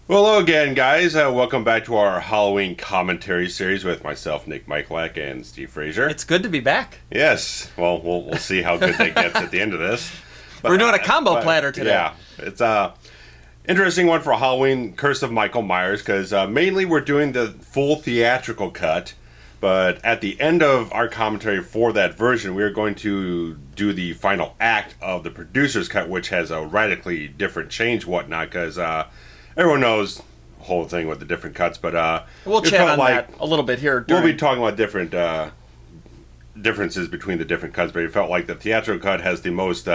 Well, hello again, guys. Welcome back to our Halloween commentary series with myself, Nick Michalak, and Steve Frazier. It's good to be back. Yes. Well, we'll see how good that gets at the end of this. We're doing a combo platter today. Yeah. It's a interesting one for Halloween, Curse of Michael Myers, because mainly we're doing the full theatrical cut, but at the end of our commentary for that version, we're going to do the final act of the producer's cut, which has a radically different change whatnot, because everyone knows the whole thing with the different cuts, but we'll chat on that a little bit here. We'll be talking about different differences between the different cuts, but it felt like the theatrical cut has the most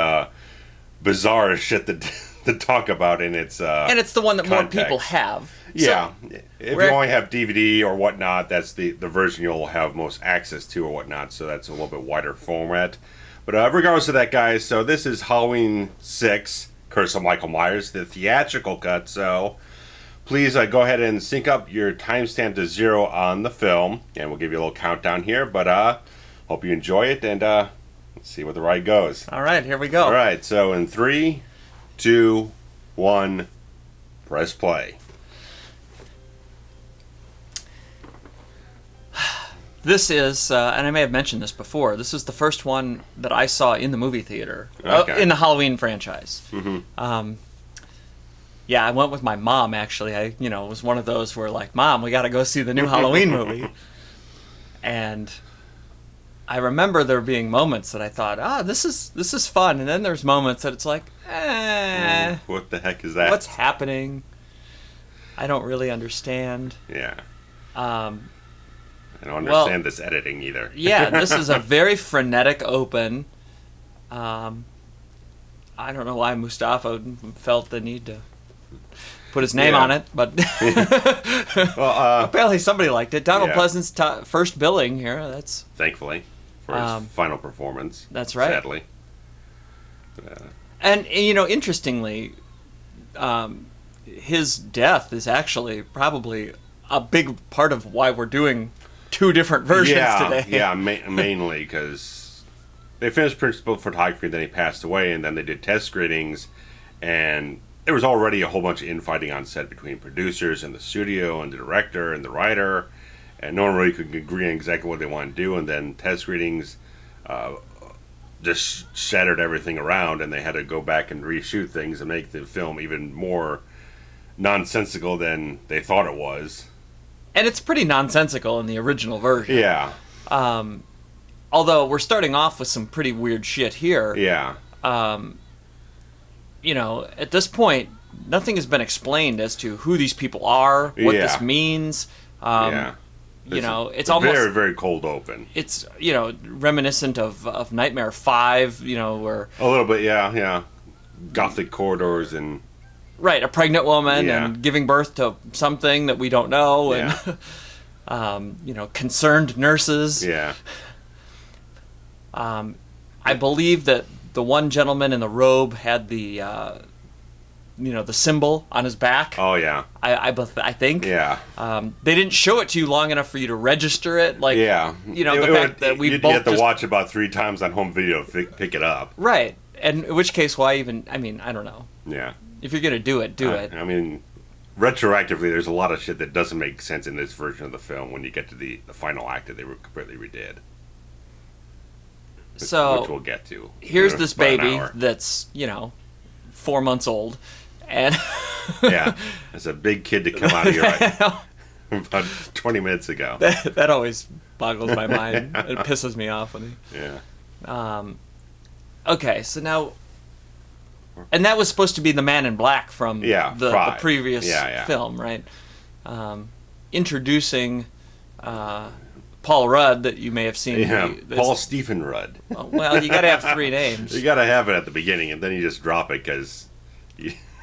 bizarre shit to talk about in its and it's the one that context. More people have. Yeah. So, if you only have DVD or whatnot, that's the version you'll have most access to or whatnot, so that's a little bit wider format. But regardless of that, guys, so this is Halloween 6, Curse of Michael Myers, the theatrical cut, so please go ahead and sync up your timestamp to 0 on the film, and we'll give you a little countdown here, but hope you enjoy it, and let's see where the ride goes. All right, here we go. All right, so in 3, 2, 1, press play. This is, and I may have mentioned this before, this is the first one that I saw in the movie theater, in the Halloween franchise. Mm-hmm. Yeah, I went with my mom, actually. It was one of those where, like, Mom, we got to go see the new Halloween movie. And I remember there being moments that I thought, this is fun. And then there's moments that it's like, what the heck is that? What's happening? I don't really understand. Yeah. I don't understand this editing either. Yeah, this is a very frenetic open. I don't know why Mustafa felt the need to put his name on it, but well, apparently somebody liked it. Donald Pleasance's first billing here. That's thankfully for his final performance. That's right. Sadly, and interestingly, his death is actually probably a big part of why we're doing 2 different versions today. Yeah, mainly because they finished principal photography, then he passed away, and then they did test screenings, and there was already a whole bunch of infighting on set between producers and the studio and the director and the writer, and no one really could agree on exactly what they wanted to do, and then test screenings just shattered everything around, and they had to go back and reshoot things and make the film even more nonsensical than they thought it was. And it's pretty nonsensical in the original version. Yeah. Although we're starting off with some pretty weird shit here. Yeah. At this point, nothing has been explained as to who these people are, what this means. It's almost very, very cold open. It's reminiscent of Nightmare 5. Where a little bit, yeah, gothic corridors and. Right, a pregnant woman and giving birth to something that we don't know, and concerned nurses. Yeah. I believe that the one gentleman in the robe had the the symbol on his back. Oh yeah. I think. Yeah. They didn't show it to you long enough for you to register it. Like the fact that we both have to watch about 3 times on home video to pick it up. Right, and in which case, why even? I mean, I don't know. Yeah. If you're going to do it, do it. I mean, retroactively, there's a lot of shit that doesn't make sense in this version of the film when you get to the final act that they completely redid. Which we'll get to. Here's this baby that's, 4 months old. And yeah, it's a big kid to come out of your about 20 minutes ago. That always boggles my mind. It pisses me off when okay, so now. And that was supposed to be the Man in Black from the previous film, right? Introducing Paul Rudd, that you may have seen. Yeah, Paul Stephen Rudd. Well, you got to have 3 names. You got to have it at the beginning, and then you just drop it because.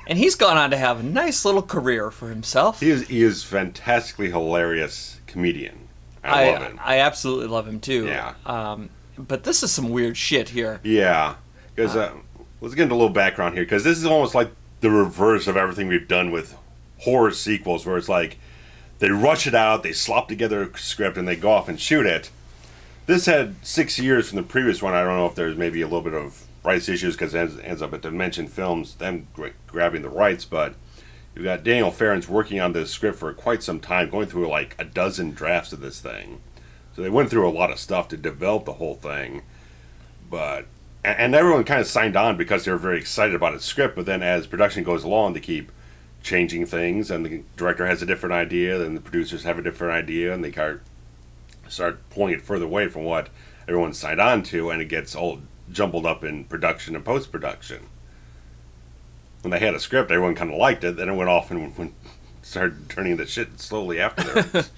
And he's gone on to have a nice little career for himself. He is fantastically hilarious comedian. I love him. I absolutely love him too. Yeah. But this is some weird shit here. Yeah, because. Let's get into a little background here, because this is almost like the reverse of everything we've done with horror sequels, where it's like they rush it out, they slop together a script, and they go off and shoot it. This had 6 years from the previous one. I don't know if there's maybe a little bit of rights issues, because it ends up at Dimension Films, them grabbing the rights, but you got Daniel Farron's working on this script for quite some time, going through like a dozen drafts of this thing. So they went through a lot of stuff to develop the whole thing. But and everyone kind of signed on because they were very excited about its script. But then as production goes along, they keep changing things, and the director has a different idea, then the producers have a different idea, and they kind of start pulling it further away from what everyone signed on to, and it gets all jumbled up in production and post-production. When they had a script, everyone kind of liked it, then it went off and started turning into shit slowly afterwards.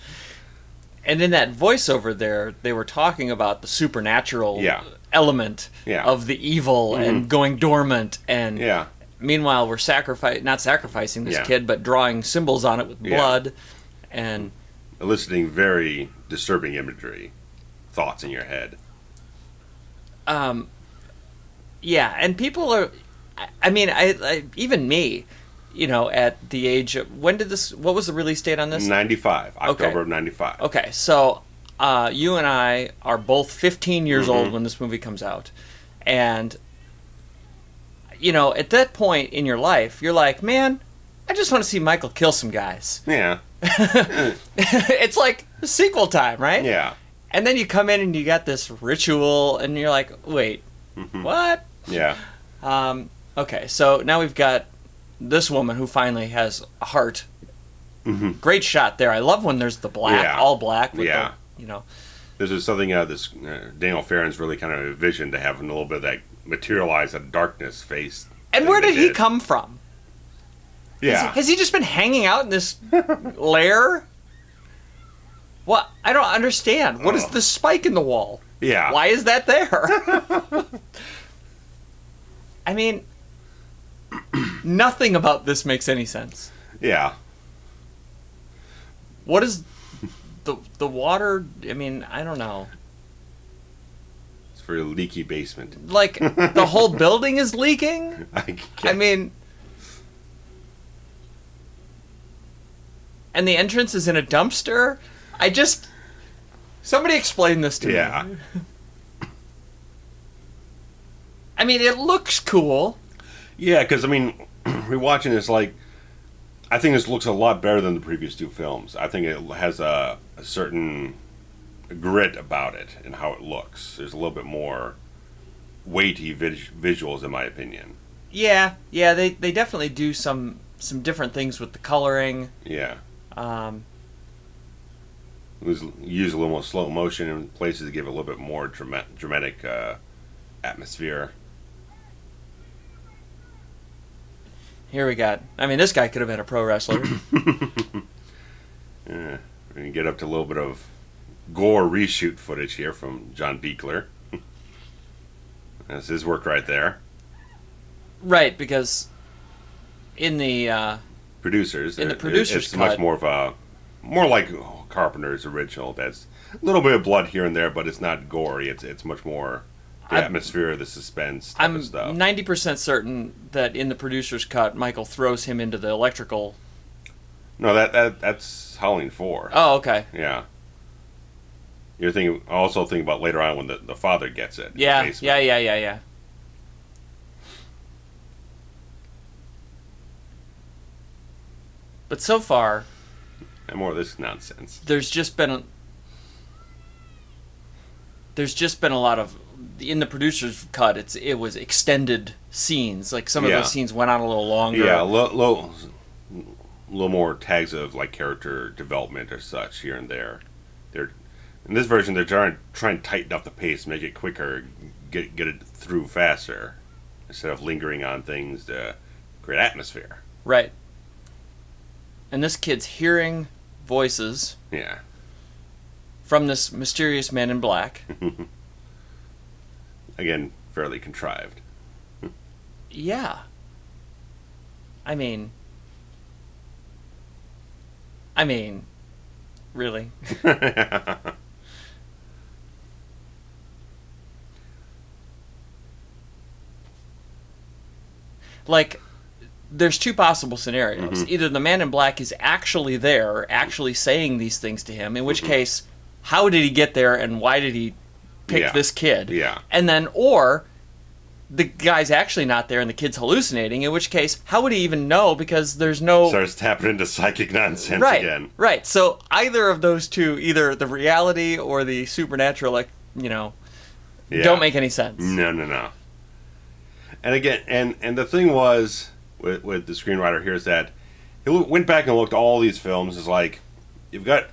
And in that voiceover there, they were talking about the supernatural element of the evil and going dormant, and meanwhile we're not sacrificing this kid, but drawing symbols on it with blood, and eliciting very disturbing imagery, thoughts in your head. And people are, I mean, I even me, you know, at the age of, what was the release date on this? 95, October of 95. Okay, so you and I are both 15 years old when this movie comes out, and you know, at that point in your life, you're like, man, I just want to see Michael kill some guys. Yeah. It's like sequel time, right? Yeah. And then you come in and you got this ritual, and you're like, wait, what? Yeah. Okay, so now we've got this woman who finally has a heart. Great shot there. I love when there's the black, all black. With the, you know. This is something this Daniel Farron's really kind of envisioned, to have a little bit of that materialize a darkness face. And where did he come from? Yeah. Has he just been hanging out in this lair? What? I don't understand. What is the spike in the wall? Yeah. Why is that there? I mean, nothing about this makes any sense. Yeah. What is the water? I mean, I don't know. It's for a leaky basement. Like, the whole building is leaking? I mean... And the entrance is in a dumpster? Somebody explain this to me. Yeah. I mean, it looks cool. Yeah, because, I mean, rewatching this, like, I think this looks a lot better than the previous two films. I think it has a certain grit about it and how it looks. There's a little bit more weighty visuals, in my opinion. Yeah, they definitely do some different things with the coloring. Yeah. Use a little more slow motion in places to give it a little bit more dramatic atmosphere. Here we got... I mean, this guy could have been a pro wrestler. Yeah. We're going to get up to a little bit of Gore reshoot footage here from John Buechler. That's his work right there. Right, because in the... producers. In the producer's it's cut, much more of a... More like Carpenter's original. That's a little bit of blood here and there, but it's not gory. It's much more... The atmosphere, the suspense type of stuff. I'm 90% certain that in the producer's cut, Michael throws him into the electrical... No, that's Halloween 4. Oh, okay. Yeah. You're also thinking about later on when the father gets it. Yeah. But so far... And more of this nonsense. There's just been a lot of... In the producer's cut, it was extended scenes. Like, some of those scenes went on a little longer. Yeah, a little more tags of, like, character development or such here and there. In this version, they're trying to tighten up the pace, make it quicker, get it through faster, instead of lingering on things to create atmosphere. Right. And this kid's hearing voices. Yeah. From this mysterious man in black. Again, fairly contrived. Yeah. I mean, really? Like, there's two possible scenarios. Either the man in black is actually there, actually saying these things to him, in which case, how did he get there and why did he pick this kid? Yeah. And then, or the guy's actually not there and the kid's hallucinating, in which case, how would he even know? Because there's no... Starts tapping into psychic nonsense again. Right. So either of those two, either the reality or the supernatural, like, you know, don't make any sense. No. And again, and the thing was, with the screenwriter here, is that he went back and looked at all these films. Is like, you've got...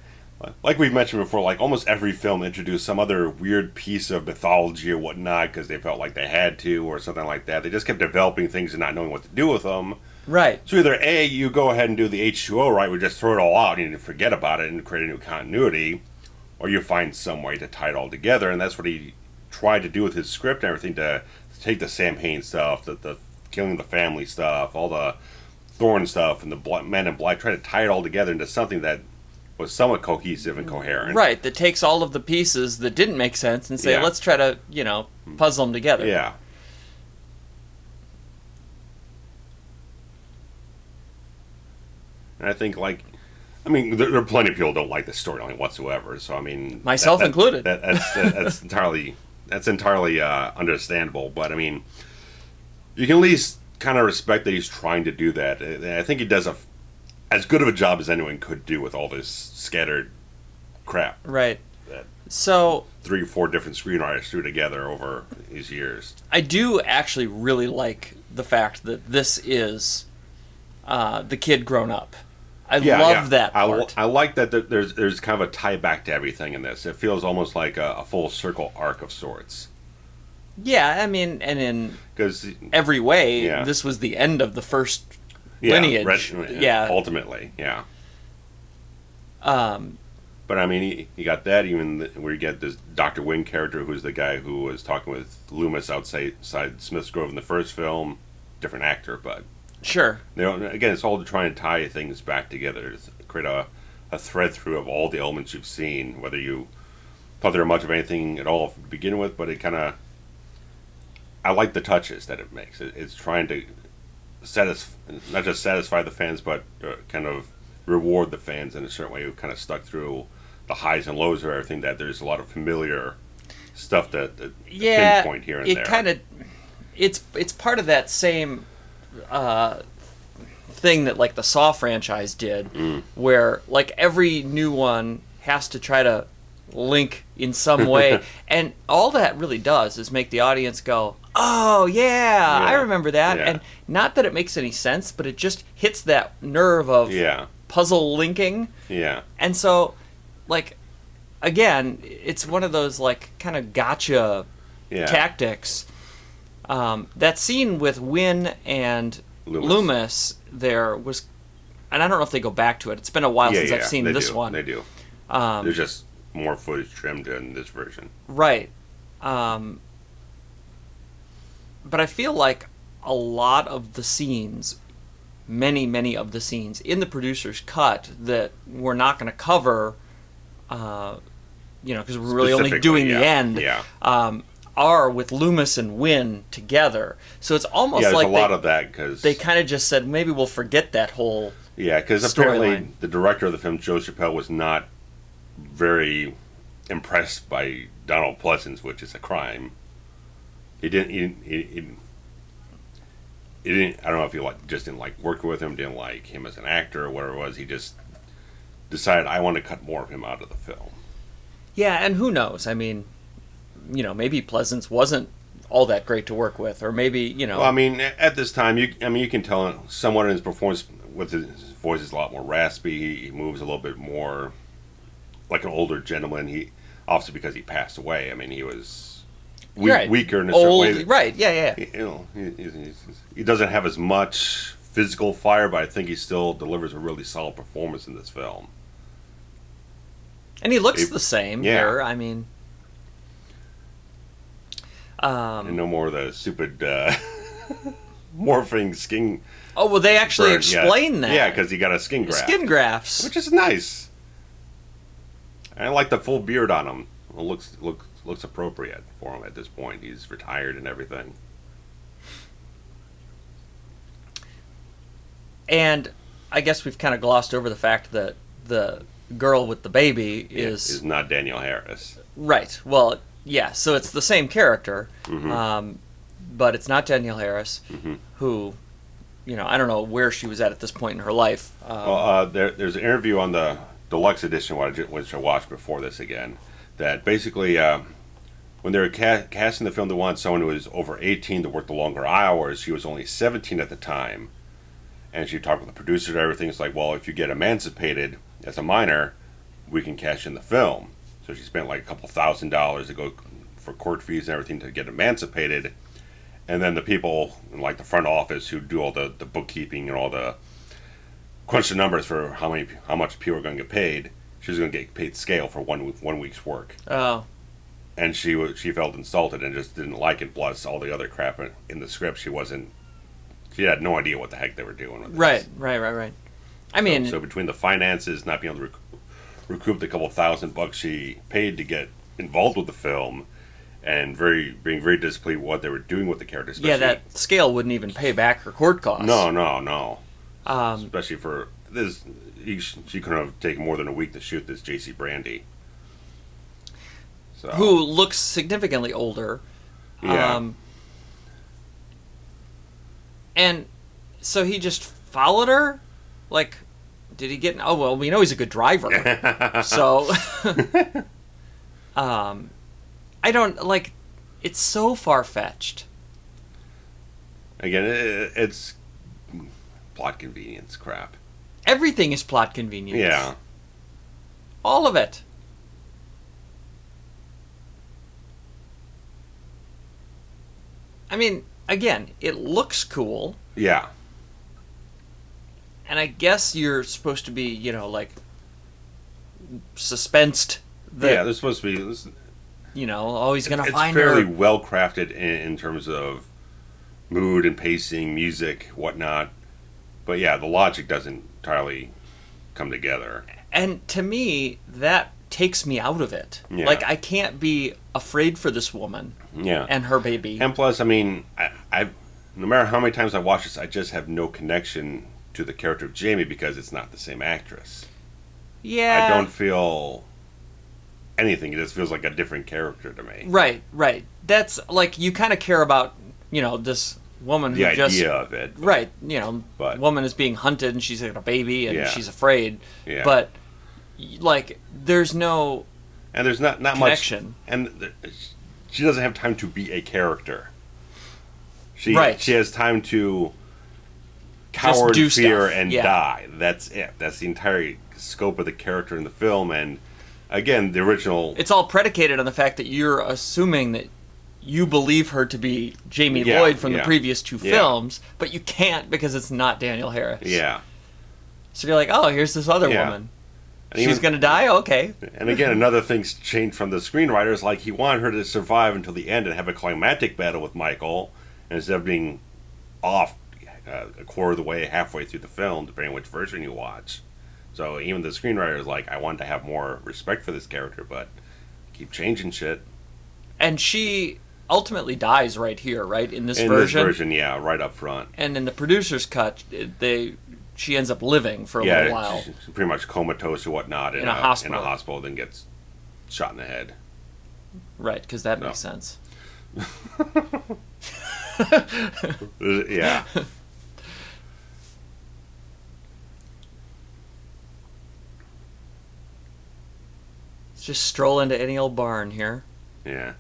Like we've mentioned before, like almost every film introduced some other weird piece of mythology or whatnot because they felt like they had to or something like that. They just kept developing things and not knowing what to do with them. Right. So either A, you go ahead and do the H2O right, we just throw it all out and you forget about it and create a new continuity, or you find some way to tie it all together, and that's what he tried to do with his script and everything, to take the Sam Hain stuff, the killing the family stuff, all the Thorn stuff, and the Men in Black, try to tie it all together into something that was somewhat cohesive and coherent. Right, that takes all of the pieces that didn't make sense and say, let's try to, you know, puzzle them together. Yeah. And I think, like, I mean, there are plenty of people who don't like the storyline whatsoever, so, I mean... Myself included. That's entirely understandable, but, I mean, you can at least kind of respect that he's trying to do that. I think he does as good of a job as anyone could do with all this scattered crap. Right. That so 3 or 4 different screenwriters threw together over these years. I do actually really like the fact that this is the kid grown up. I love that part. I like that there's kind of a tie back to everything in this. It feels almost like a full circle arc of sorts. Yeah, I mean, and in every way, this was the end of the first lineage. Ultimately, yeah. But I mean, you got that, even where you get this Dr. Wynn character, who's the guy who was talking with Loomis outside Smith's Grove in the first film. Different actor, but sure. Again, it's all to try and tie things back together, to create a thread through of all the elements you've seen, whether you thought there were much of anything at all to begin with, but it kind of... I like the touches that it makes. It's trying to not just satisfy the fans, but kind of reward the fans in a certain way who kind of stuck through the highs and lows of everything, that there's a lot of familiar stuff that pinpoint here and there. Kind of, it's part of that same thing that, like, the Saw franchise did, where, like, every new one has to try to link in some way, and all that really does is make the audience go, oh yeah, I remember that. And not that it makes any sense, but it just hits that nerve of puzzle linking. And so, like, again, it's one of those, like, kind of gotcha tactics. That scene with Wynn and Loomis there was, and I don't know if they go back to it. It's been a while since I've seen this one. They do. There's just more footage trimmed in this version. Right. But I feel like a lot of the scenes, many of the scenes in the producer's cut that we're not going to cover, because we're really only doing the end, are with Loomis and Wynn together. So it's almost like a lot of that, because they kind of just said, maybe we'll forget that whole because apparently the director of the film, Joe Chapelle, was not very impressed by Donald Pleasance, which is a crime. He didn't. I don't know if he just didn't like working with him, didn't like him as an actor or whatever it was. He just decided, I want to cut more of him out of the film. Yeah, and who knows? I mean, maybe Pleasance wasn't all that great to work with, or maybe Well, I mean, at this time, you can tell somewhat in his performance with his voice is a lot more raspy. He moves a little bit more like an older gentleman. He obviously, because he passed away. I mean, he was weaker in a certain way. Right, yeah. He doesn't have as much physical fire, but I think he still delivers a really solid performance in this film. And he looks the same here. I mean, and no more of the stupid morphing skin. Oh, well, they actually explain that. Yeah, because he got a skin graft. Skin grafts, which is nice. I like the full beard on him. It looks appropriate for him at this point. He's retired and everything. And I guess we've kind of glossed over the fact that the girl with the baby is not Danielle Harris. Right. Well, yeah. So it's the same character, but it's not Danielle Harris, who, I don't know where she was at this point in her life. There's an interview on the deluxe edition, which I watched before this again, that basically when they were casting the film, they wanted someone who was over 18 to work the longer hours. She was only 17 at the time, and she talked with the producers and everything. It's like, well, if you get emancipated as a minor, we can cash in the film. So she spent like a couple $1,000s to go for court fees and everything to get emancipated. And then the people in like the front office who do all the bookkeeping and all the crunch the numbers for how much people are going to get paid, she was going to get paid scale for one week's work. Oh. And she felt insulted and just didn't like it. Plus all the other crap in the script, she had no idea what the heck they were doing with this. Right. I mean, so between the finances, not being able to recoup the couple $1,000 she paid to get involved with the film, and being very displeased with what they were doing with the character. Yeah, that scale wouldn't even pay back her court costs. No. Especially for this, she couldn't have taken more than a week to shoot this J.C. Brandy. So. Who looks significantly older. Yeah. And so he just followed her? Like, did he get... Oh, well, we know he's a good driver. So... I don't... Like, it's so far-fetched. Again, it's plot convenience crap. Everything is plot convenience. Yeah. All of it. I mean, again, it looks cool. Yeah. And I guess you're supposed to be, like, suspensed. Yeah, they're supposed to be... He's going to find her. It's fairly well crafted in terms of mood and pacing, music, whatnot. But yeah, the logic doesn't entirely come together. And to me, that takes me out of it. Yeah. Like, I can't be afraid for this woman and her baby. And plus, I mean, I no matter how many times I watch this, I just have no connection to the character of Jamie because it's not the same actress. Yeah. I don't feel anything. It just feels like a different character to me. Right. That's, like, you kind of care about, this woman who the just... idea of it. Right. But, woman is being hunted and she's got a baby and yeah. she's afraid. Yeah. But, like, there's no... And there's not connection. Much... And she doesn't have time to be a character. She has time to cower in fear and die. That's it. That's the entire scope of the character in the film. And again, the original... It's all predicated on the fact that you're assuming that you believe her to be Jamie Lloyd from the previous two films, but you can't because it's not Danielle Harris. Yeah. So you're like, oh, here's this other woman. And she's going to die? Okay. And again, another thing's changed from the screenwriters. Like, he wanted her to survive until the end and have a climactic battle with Michael, and instead of being off a quarter of the way, halfway through the film, depending on which version you watch. So even the screenwriter is like, I want to have more respect for this character, but keep changing shit. And she ultimately dies right here, right? In this version? In this version, yeah, right up front. And in the producer's cut, she ends up living for a little while. She's pretty much comatose or whatnot in a hospital, then gets shot in the head. Right, because that makes sense. Yeah. Let's just stroll into any old barn here. Yeah.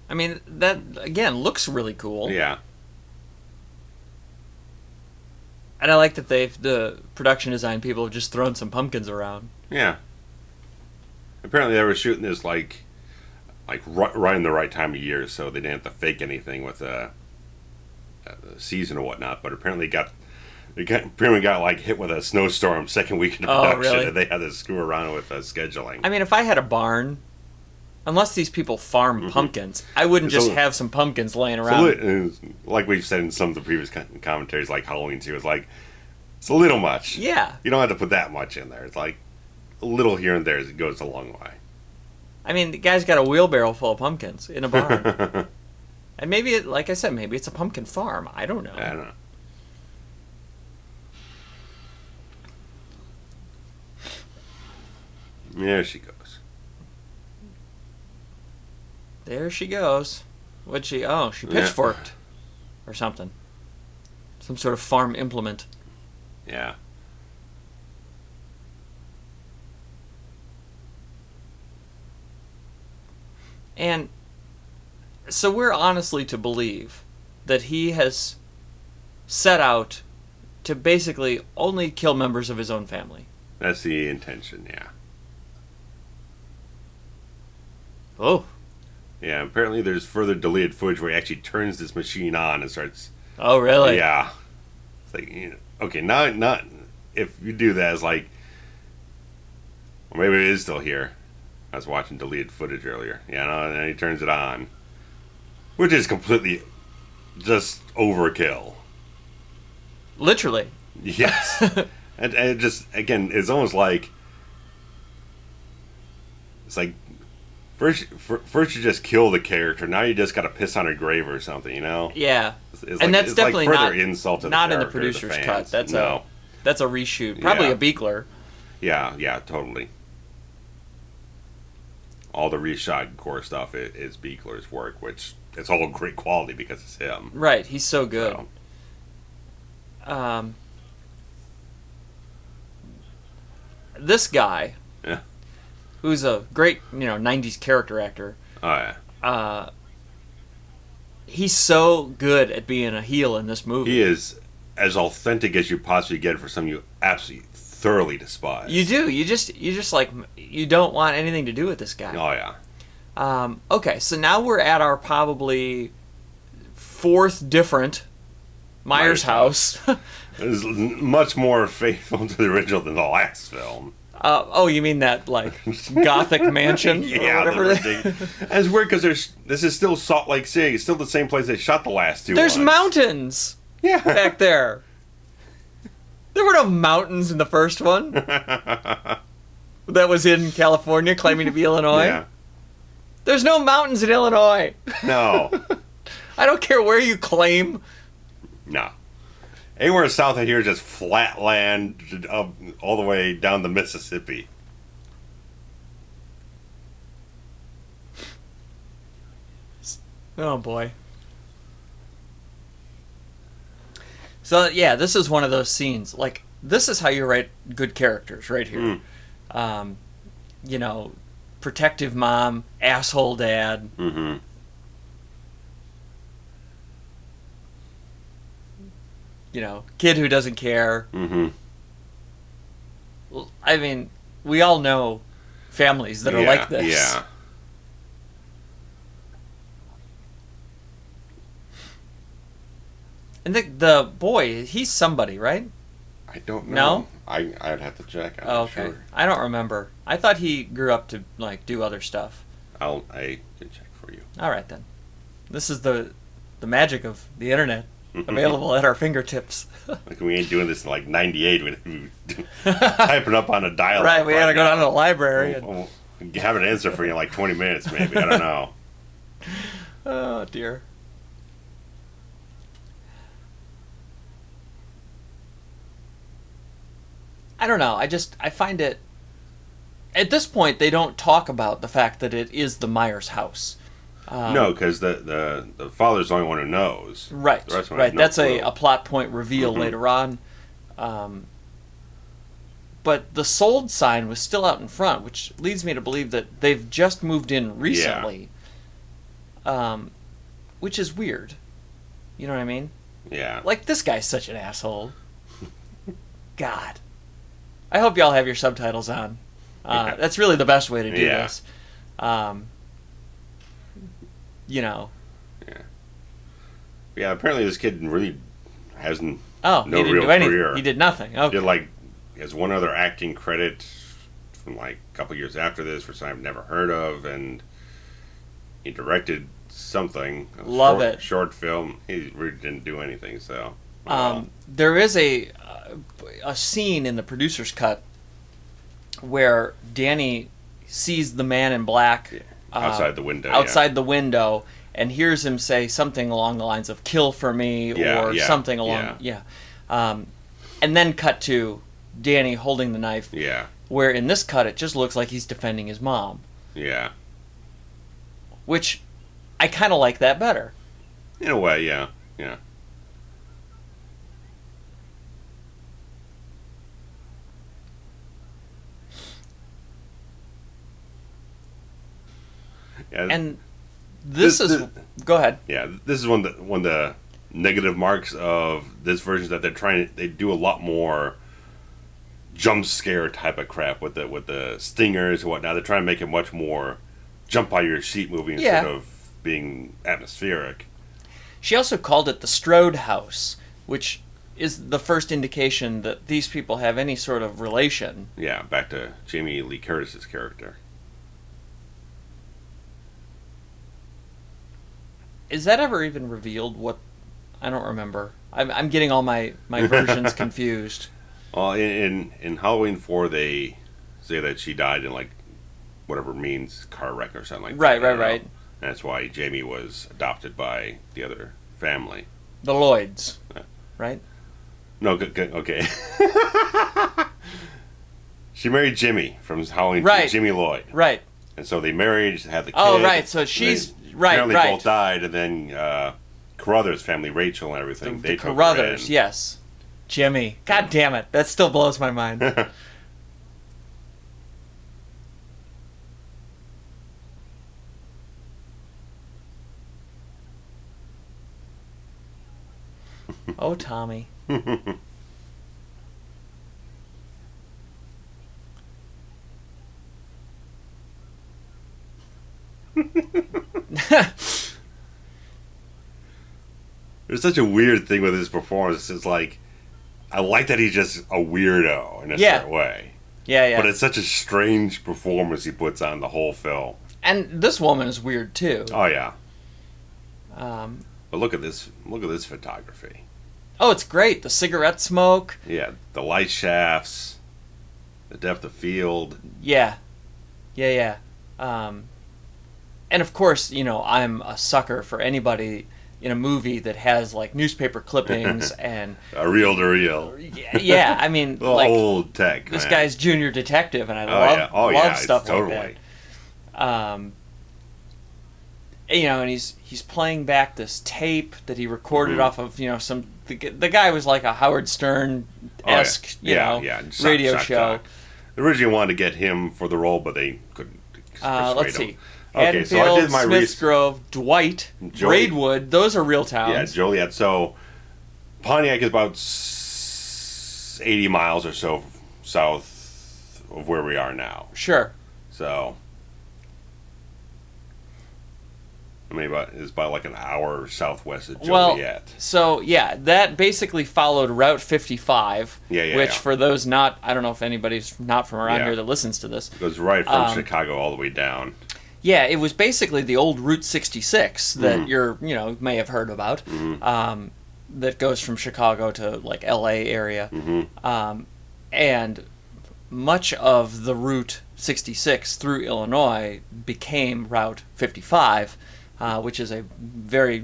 I mean, that, again, looks really cool. Yeah. And I like that the production design people have just thrown some pumpkins around. Yeah. Apparently they were shooting this like right in the right time of year, so they didn't have to fake anything with a season or whatnot. But apparently they got like hit with a snowstorm second week in production, really? and they had to screw around with scheduling. I mean, if I had a barn, unless these people farm pumpkins, I wouldn't just have some pumpkins laying around. So, like we've said in some of the previous commentaries, like Halloween 2, it's a little much. Yeah. You don't have to put that much in there. It's like a little here and there it goes a long way. I mean, the guy's got a wheelbarrow full of pumpkins in a barn. And maybe, like I said, maybe it's a pumpkin farm. I don't know. I don't know. There she goes. There she goes. What'd she... Oh, she pitchforked. Or something. Some sort of farm implement. Yeah. And so we're honestly to believe that he has set out to basically only kill members of his own family. That's the intention, yeah. Oh. Yeah, apparently there's further deleted footage where he actually turns this machine on and starts... Oh, really? Yeah. It's like, you know, okay, not if you do that, it's like... Well, maybe it is still here. I was watching deleted footage earlier. Yeah, no, and then he turns it on. Which is completely just overkill. Literally. Yes. and it just, again, it's almost like... It's like... First you just kill the character. Now you just got to piss on her grave or something, you know? Yeah. It's and that's definitely like not insult to not the in the character, producer's the cut. fans. That's a reshoot. Probably a Beekler. Yeah, totally. All the reshot Gore stuff is Beekler's work, which it's all great quality because it's him. Right, he's so good. So. This guy, who's a great, 90s character actor. Oh, yeah. He's so good at being a heel in this movie. He is as authentic as you possibly get for someone you absolutely thoroughly despise. You do. You just like, you don't want anything to do with this guy. Oh, yeah. Okay, so now we're at our probably fourth different Myers house. It is much more faithful to the original than the last film. Oh, you mean that, like, Gothic mansion? Yeah, or whatever. And it's weird because this is still Salt Lake City. It's still the same place they shot the last two There's ones. mountains back there. There were no mountains in the first one. That was in California, claiming to be Illinois. Yeah. There's no mountains in Illinois. No. I don't care where you claim. No. Anywhere south of here is just flat land up all the way down the Mississippi. Oh, boy. So, yeah, this is one of those scenes. Like, this is how you write good characters right here. Protective mom, asshole dad. Mm-hmm. Kid who doesn't care. Mm-hmm. I mean, we all know families that are like this. Yeah. And the boy, he's somebody, right? I don't know. No? I'd have to check. I'm Oh, not okay. sure. I don't remember. I thought he grew up to, like, do other stuff. I can check for you. All right, then. This is the magic of the internet. Available at our fingertips. Like, we ain't doing this in like 98. We typing up on a dial-up. Right, we had to go down to the library. We'll have an answer for you in like 20 minutes, maybe. I don't know. Oh, dear. I don't know. I find it... At this point, they don't talk about the fact that it is the Myers house. No, because the father's the only one who knows. Right, The rest of them right. have no That's clue. a plot point reveal later on. But the sold sign was still out in front, which leads me to believe that they've just moved in recently. Which is weird. You know what I mean? Yeah. Like, this guy's such an asshole. God. I hope y'all have your subtitles on. That's really the best way to do this. Yeah, apparently this kid really hasn't no he didn't real do anything. Career. He did nothing. Okay. He has one other acting credit from like a couple years after this for something I've never heard of, and he directed something. Love it. Short film. He really didn't do anything, so. There is a scene in the producer's cut where Danny sees the man in black outside the window. Outside the window, and hears him say something along the lines of "kill for me" or something along. And then cut to Danny holding the knife. Yeah. where in this cut it just looks like he's defending his mom. Yeah. Which, I kind of like that better. In a way, yeah. Yeah. Yeah, and this is... Go ahead. Yeah, this is one of the negative marks of this version, is that they do a lot more jump scare type of crap with the stingers and whatnot. They're trying to make it much more jump out of your seat movie instead of being atmospheric. She also called it the Strode house, which is the first indication that these people have any sort of relation. Yeah, back to Jamie Lee Curtis's character. Is that ever even revealed? What? I don't remember. I'm getting all my versions confused. Well, in Halloween 4, they say that she died in, like, whatever means, car wreck or something like that. Right. That's why Jamie was adopted by the other family. The Lloyds, right? No, okay. She married Jimmy from Halloween 4, Jimmy Lloyd. Right. And so they married, had the kid. Oh, right, so she's... Apparently both died, and then Carruthers' family, Rachel and everything, they took Carruthers, her in. yes. Jimmy. God damn it. That still blows my mind. Oh, Tommy. There's such a weird thing with his performance. It's like, I like that he's just a weirdo in a certain way. Yeah. But it's such a strange performance he puts on the whole film. And this woman is weird too. Oh yeah. But look at this photography. Oh, it's great. The cigarette smoke. Yeah, the light shafts, the depth of field. Yeah. And of course, I'm a sucker for anybody in a movie that has like newspaper clippings and a reel-to-reel. Yeah, I mean, like old tech. This man. Guy's Junior Detective, and I love stuff totally. like that. And he's playing back this tape that he recorded off of the guy was like a Howard Stern-esque radio show. They originally wanted to get him for the role, but they couldn't persuade let's him. see. Okay, so I did my Smith Grove, Dwight, Braidwood, those are real towns. Yeah, Joliet. So Pontiac is about 80 miles or so south of where we are now. Sure. So, it's about like an hour southwest of Joliet. Well, so yeah, that basically followed Route 55. Which for those I don't know if anybody's not from around here that listens to this. It goes right from Chicago all the way down. Yeah, it was basically the old Route 66 that may have heard about. That goes from Chicago to like L.A. area, and much of the Route 66 through Illinois became Route 55, which is a very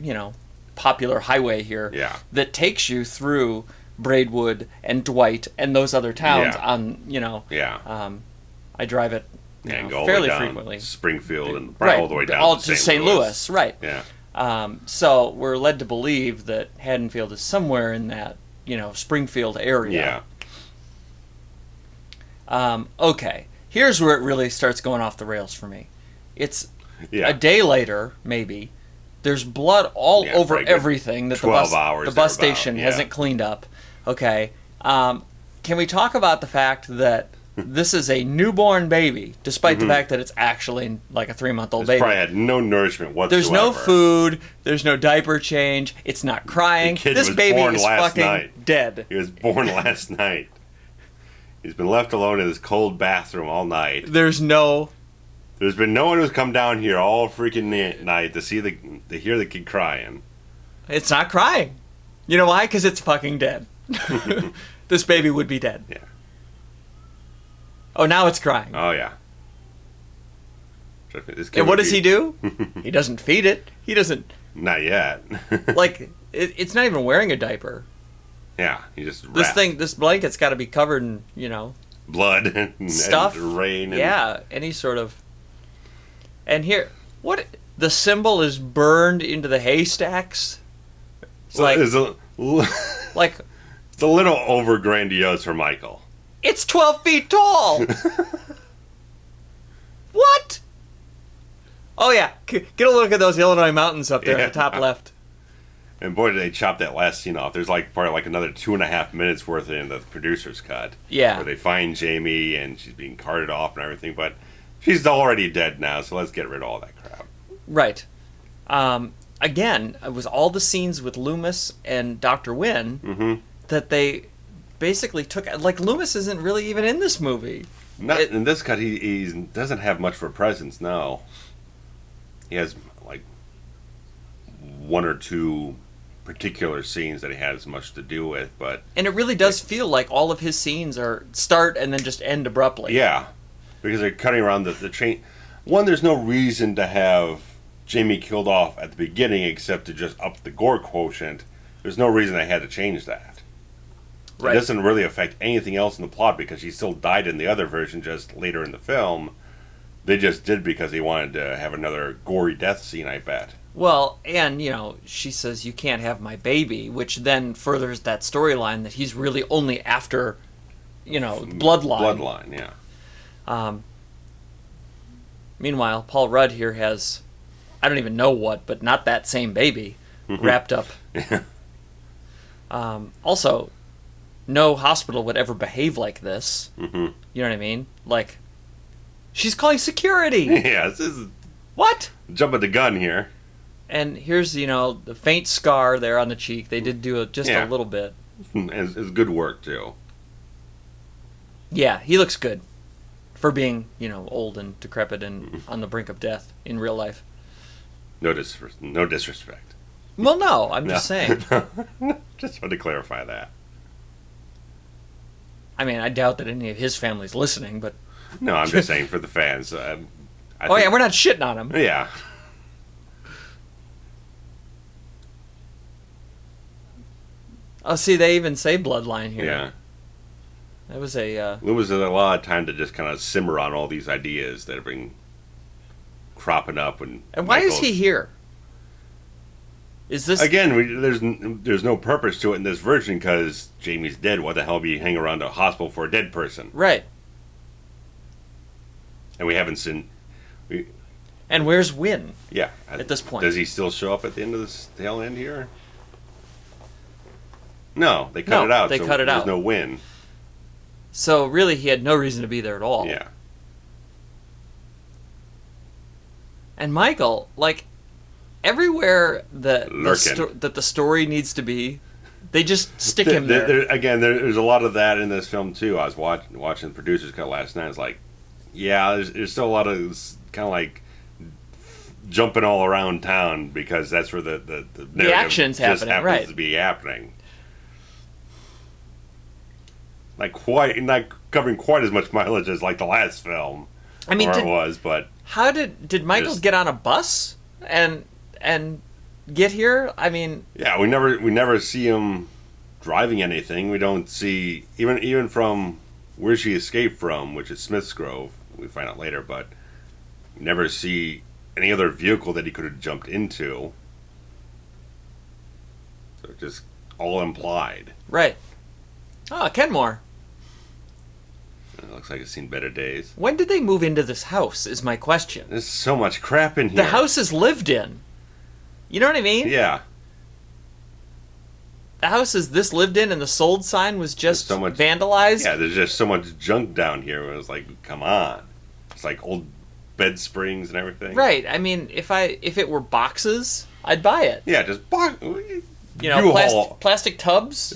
popular highway here that takes you through Braidwood and Dwight and those other towns. I drive it. And go fairly all the way down frequently. Springfield and all the way down to St. Louis. Right. Yeah. So we're led to believe that Haddonfield is somewhere in that, Springfield area. Yeah. Okay. Here's where it really starts going off the rails for me. It's a day later, maybe. There's blood all over everything that the bus station hasn't cleaned up. Okay. Can we talk about the fact that this is a newborn baby, despite the fact that it's actually like a 3-month-old baby. Probably had no nourishment whatsoever. There's no food. There's no diaper change. It's not crying. This baby is fucking dead. He was born last night. He's been left alone in his cold bathroom all night. There's been no one who's come down here all freaking night to hear the kid crying. It's not crying. You know why? Because it's fucking dead. This baby would be dead. Yeah. Oh, now it's crying. Oh, yeah. And what does he do? He doesn't feed it. He doesn't... Not yet. It's not even wearing a diaper. Yeah, he just wrapped. This blanket's got to be covered in, blood and stuff, and rain. And, yeah, any sort of. And here, what the symbol is burned into the haystacks. It's like, like it's a little over grandiose for Michael. It's 12 feet tall. What? Oh yeah, get a look at those Illinois mountains up there at the top left. And boy, did they chop that last scene off. There's like probably like another 2.5 minutes worth in the producer's cut. Yeah. Where they find Jamie and she's being carted off and everything, but she's already dead now, so let's get rid of all that crap. Right. Again, it was all the scenes with Loomis and Dr. Wynn that they basically took. Like, Loomis isn't really even in this movie. Not in this cut. He doesn't have much for presence. No. He has like 1 or 2 particular scenes that he has much to do with, but and it really does feel like all of his scenes are start and then just end abruptly. Yeah, because they're cutting around the train. One, there's no reason to have Jamie killed off at the beginning except to just up the gore quotient. There's no reason they had to change that. Right. It doesn't really affect anything else in the plot because she still died in the other version just later in the film. They just did because they wanted to have another gory death scene, I bet. Well, and, she says, you can't have my baby, which then furthers that storyline that he's really only after, bloodline. Bloodline, yeah. Meanwhile, Paul Rudd here has, I don't even know what, but not that same baby, wrapped up. Also, no hospital would ever behave like this. You know what I mean? Like, she's calling security! Yeah, this is... What? Jumping the gun here. And here's, the faint scar there on the cheek. They did do just a little bit. And it's good work, too. Yeah, he looks good. For being, old and decrepit and on the brink of death in real life. No disrespect. Well, no, I'm just saying. Just wanted to clarify that. I mean, I doubt that any of his family's listening, but... No, I'm just saying for the fans. Yeah, we're not shitting on him. Yeah. Oh, see, they even say bloodline here. Yeah. That was a... Loomis had a lot of time to just kind of simmer on all these ideas that have been cropping up. And why is he here? Is this... Again, there's no purpose to it in this version because Jamie's dead. What the hell be you hanging around a hospital for a dead person? Right. And we haven't seen... And where's Wynn? Yeah. At this point. Does he still show up at the end of this tail end here? No, they cut it out. They cut it out. There's no Wynn. So really, he had no reason to be there at all. Yeah. And Michael, like, everywhere that the story needs to be, they just stick him there. There's a lot of that in this film too. I was watching the producer's cut last night. It's like, yeah, there's still a lot of kind of like jumping all around town because that's where the action's just happening, happens right? To be happening. Not covering quite as much mileage as like the last film. I mean, it was, but how did Michael get on a bus and get here? I mean, yeah, we never see him driving anything. We don't see even from where she escaped from, which is Smith's Grove. We find out later, but we never see any other vehicle that he could have jumped into. So just all implied. Right. Oh, Kenmore. It looks like it's seen better days. When did they move into this house, is my question. There's so much crap in here. The house is lived in. You know what I mean? Yeah. The house is this lived in and the sold sign was just vandalized? Yeah, there's just so much junk down here. It was like, come on. It's like old bed springs and everything. Right. I mean, if it were boxes, I'd buy it. Yeah, just box. Plastic tubs.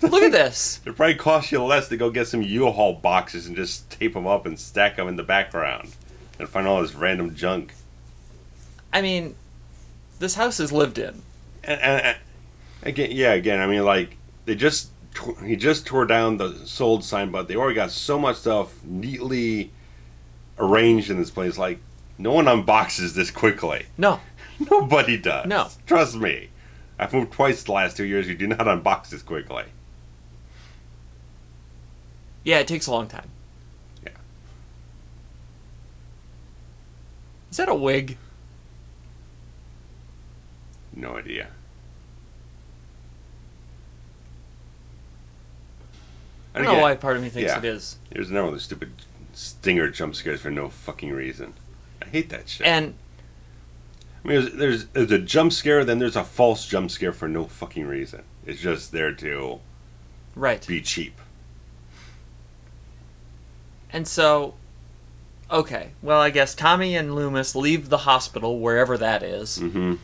Look at this. It probably costs you less to go get some U-Haul boxes and just tape them up and stack them in the background and find all this random junk. I mean, this house is lived in. And again, I mean, like, he just tore down the sold sign, but they already got so much stuff neatly arranged in this place. Like, no one unboxes this quickly. No. Nobody does. No. Trust me. I've moved twice the last 2 years. You do not unbox this quickly. Yeah, it takes a long time. Yeah. Is that a wig? No idea. I don't know why part of me thinks it is. There's no other stupid stinger jump scares for no fucking reason. I hate that shit. And I mean, there's a jump scare, then there's a false jump scare for no fucking reason. It's just there to be cheap. And so, okay, well, I guess Tommy and Loomis leave the hospital, wherever that is, and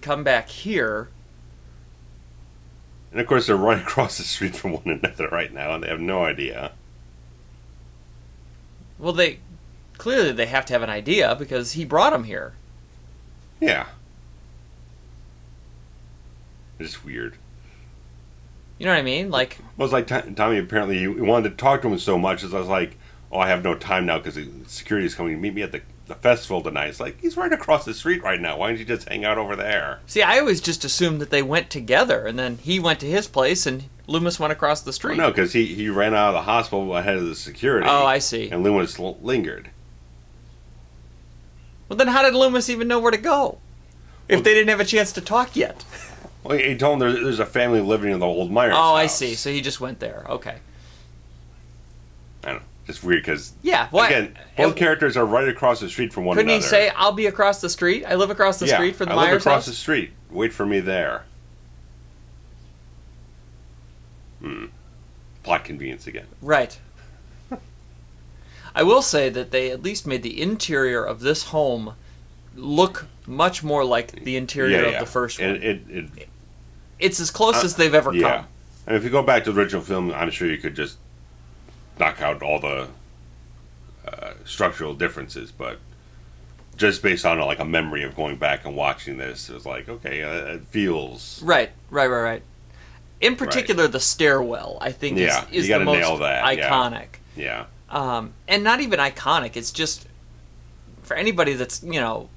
come back here. And of course, they're right across the street from one another right now, and they have no idea. Well, clearly they have to have an idea, because he brought them here. Yeah. It's weird. You know what I mean? Like, well, it's like Tommy apparently he wanted to talk to him so much, as I was like, oh, I have no time now because security is coming to meet me at the festival tonight. It's like, he's right across the street right now. Why don't you just hang out over there? See, I always just assumed that they went together, and then he went to his place, and Loomis went across the street. Well, no, because he ran out of the hospital ahead of the security. Oh, I see. And Loomis lingered. Well, then how did Loomis even know where to go? If they didn't have a chance to talk yet. Well, he told him there's a family living in the old Myers house. Oh, I see. So he just went there. Okay. I don't know. Just weird because, well, again, both characters are right across the street from one another. Couldn't he say, I'll be across the street? I live across the street from the Myers house? I live across the street. Wait for me there. Plot convenience again. Right. I will say that they at least made the interior of this home look much more like the interior of the first one. It's as close as they've ever come. And if you go back to the original film, I'm sure you could just knock out all the structural differences, but just based on like a memory of going back and watching this, it was like, okay, it feels... Right. In particular, the stairwell, I think, is the most iconic. Yeah. And not even iconic, it's just, for anybody that's, even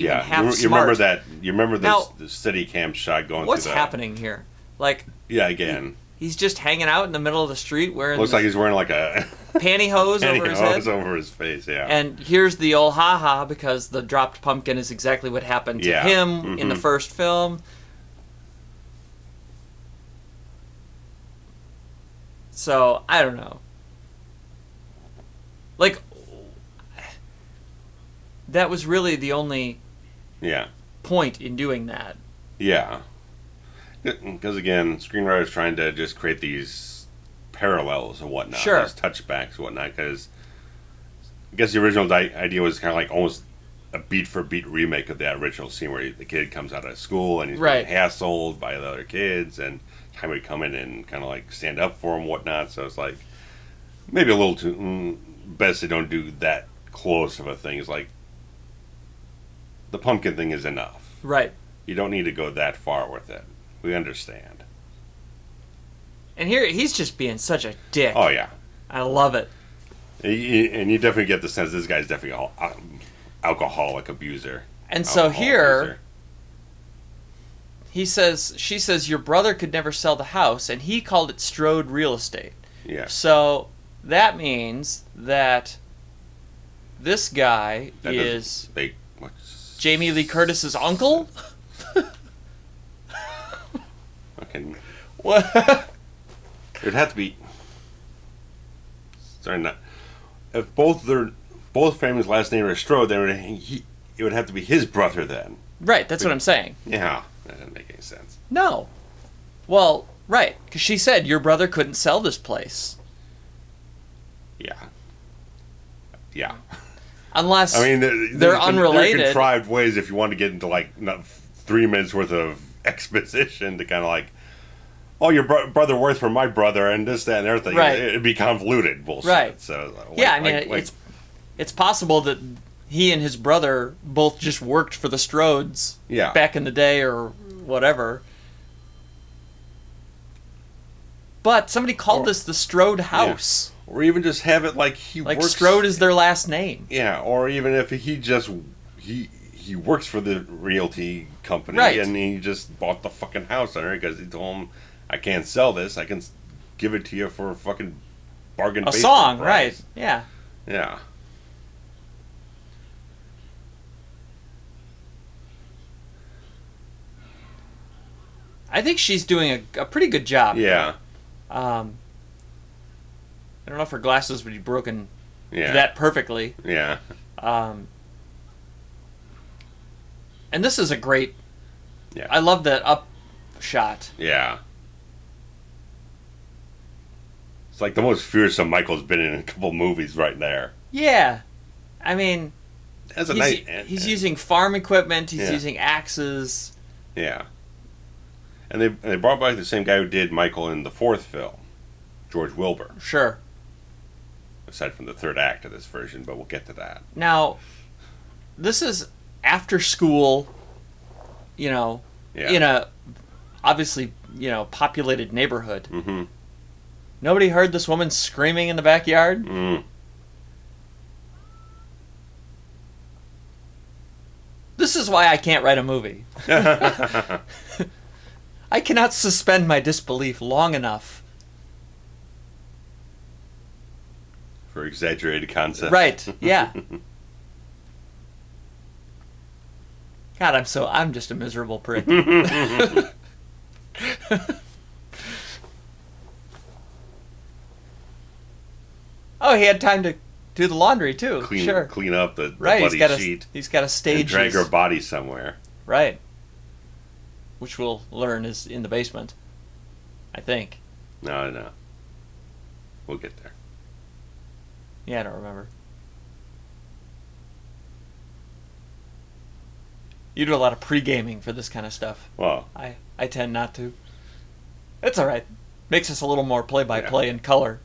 half smart. You remember the steady cam shot going through what's happening here? Like... Yeah, again... He's just hanging out in the middle of the street wearing... Looks like he's wearing like a... pantyhose over his head. over his face, yeah. And here's the old ha-ha, because the dropped pumpkin is exactly what happened to him in the first film. So, I don't know. Like, that was really the only point in doing that. Yeah. Because, again, screenwriters trying to just create these parallels and whatnot. Sure. These touchbacks and whatnot. Because I guess the original idea was kind of like almost a beat-for-beat remake of that original scene where the kid comes out of school and he's being hassled by the other kids, and time would come in and kind of like stand up for him and whatnot. So it's like maybe a little too... best they don't do that close of a thing. It's like the pumpkin thing is enough. Right. You don't need to go that far with it. We understand. And here, he's just being such a dick. Oh, yeah. I love it. And you definitely get the sense this guy's definitely an alcoholic abuser. And so here, she says, your brother could never sell the house, and he called it Strode real estate. Yeah. So that means that this guy is Jamie Lee Curtis's uncle? Okay. What? It'd have to be. Sorry, not. If both families' last name are Strode, then it would have to be his brother then. Right, that's what I'm saying. Yeah, that doesn't make any sense. No. Well, right, because she said your brother couldn't sell this place. Yeah. Unless they're unrelated. There are contrived ways if you want to get into like 3 minutes worth of exposition to kind of like, oh, your brother works for my brother and this, that, and everything. Right. It'd be convoluted bullshit. Right. So, it's possible that he and his brother both just worked for the Strodes back in the day or whatever. But somebody called this the Strode house. Yeah. Or even just have it like he works... Like Strode is their last name. Yeah, or even if he just... He works for the realty company, and he just bought the fucking house on her because he told him, I can't sell this, I can give it to you for a fucking bargain. A song, price. right? Yeah. Yeah. I think she's doing a pretty good job. Yeah. I don't know if her glasses would be broken Yeah. that perfectly. Yeah. And this is a great... Yeah. I love that up shot. Yeah. It's like the most fearsome Michael's been in a couple movies right there. Yeah. I mean, That's a he's using farm equipment. He's Yeah. using axes. Yeah. And they brought back the same guy who did Michael in the fourth film, George Wilbur. Sure. Aside from the third act of this version, but we'll get to that. Now, this is after school, you know, Yeah. in a obviously, you know, populated neighborhood. Mm-hmm. Nobody heard this woman screaming in the backyard? Mm. This is why I can't write a movie. I cannot suspend my disbelief long enough. For exaggerated concepts. Right, yeah. God, I'm just a miserable prick. Oh, he had time to do the laundry too. Clean up the right, bloody sheet. He's got a stage. And drag her body somewhere. Right. Which we'll learn is in the basement. I think. No. We'll get there. Yeah, I don't remember. You do a lot of pre-gaming for this kind of stuff. Well. I tend not to. It's alright. Makes us a little more play-by-play in color.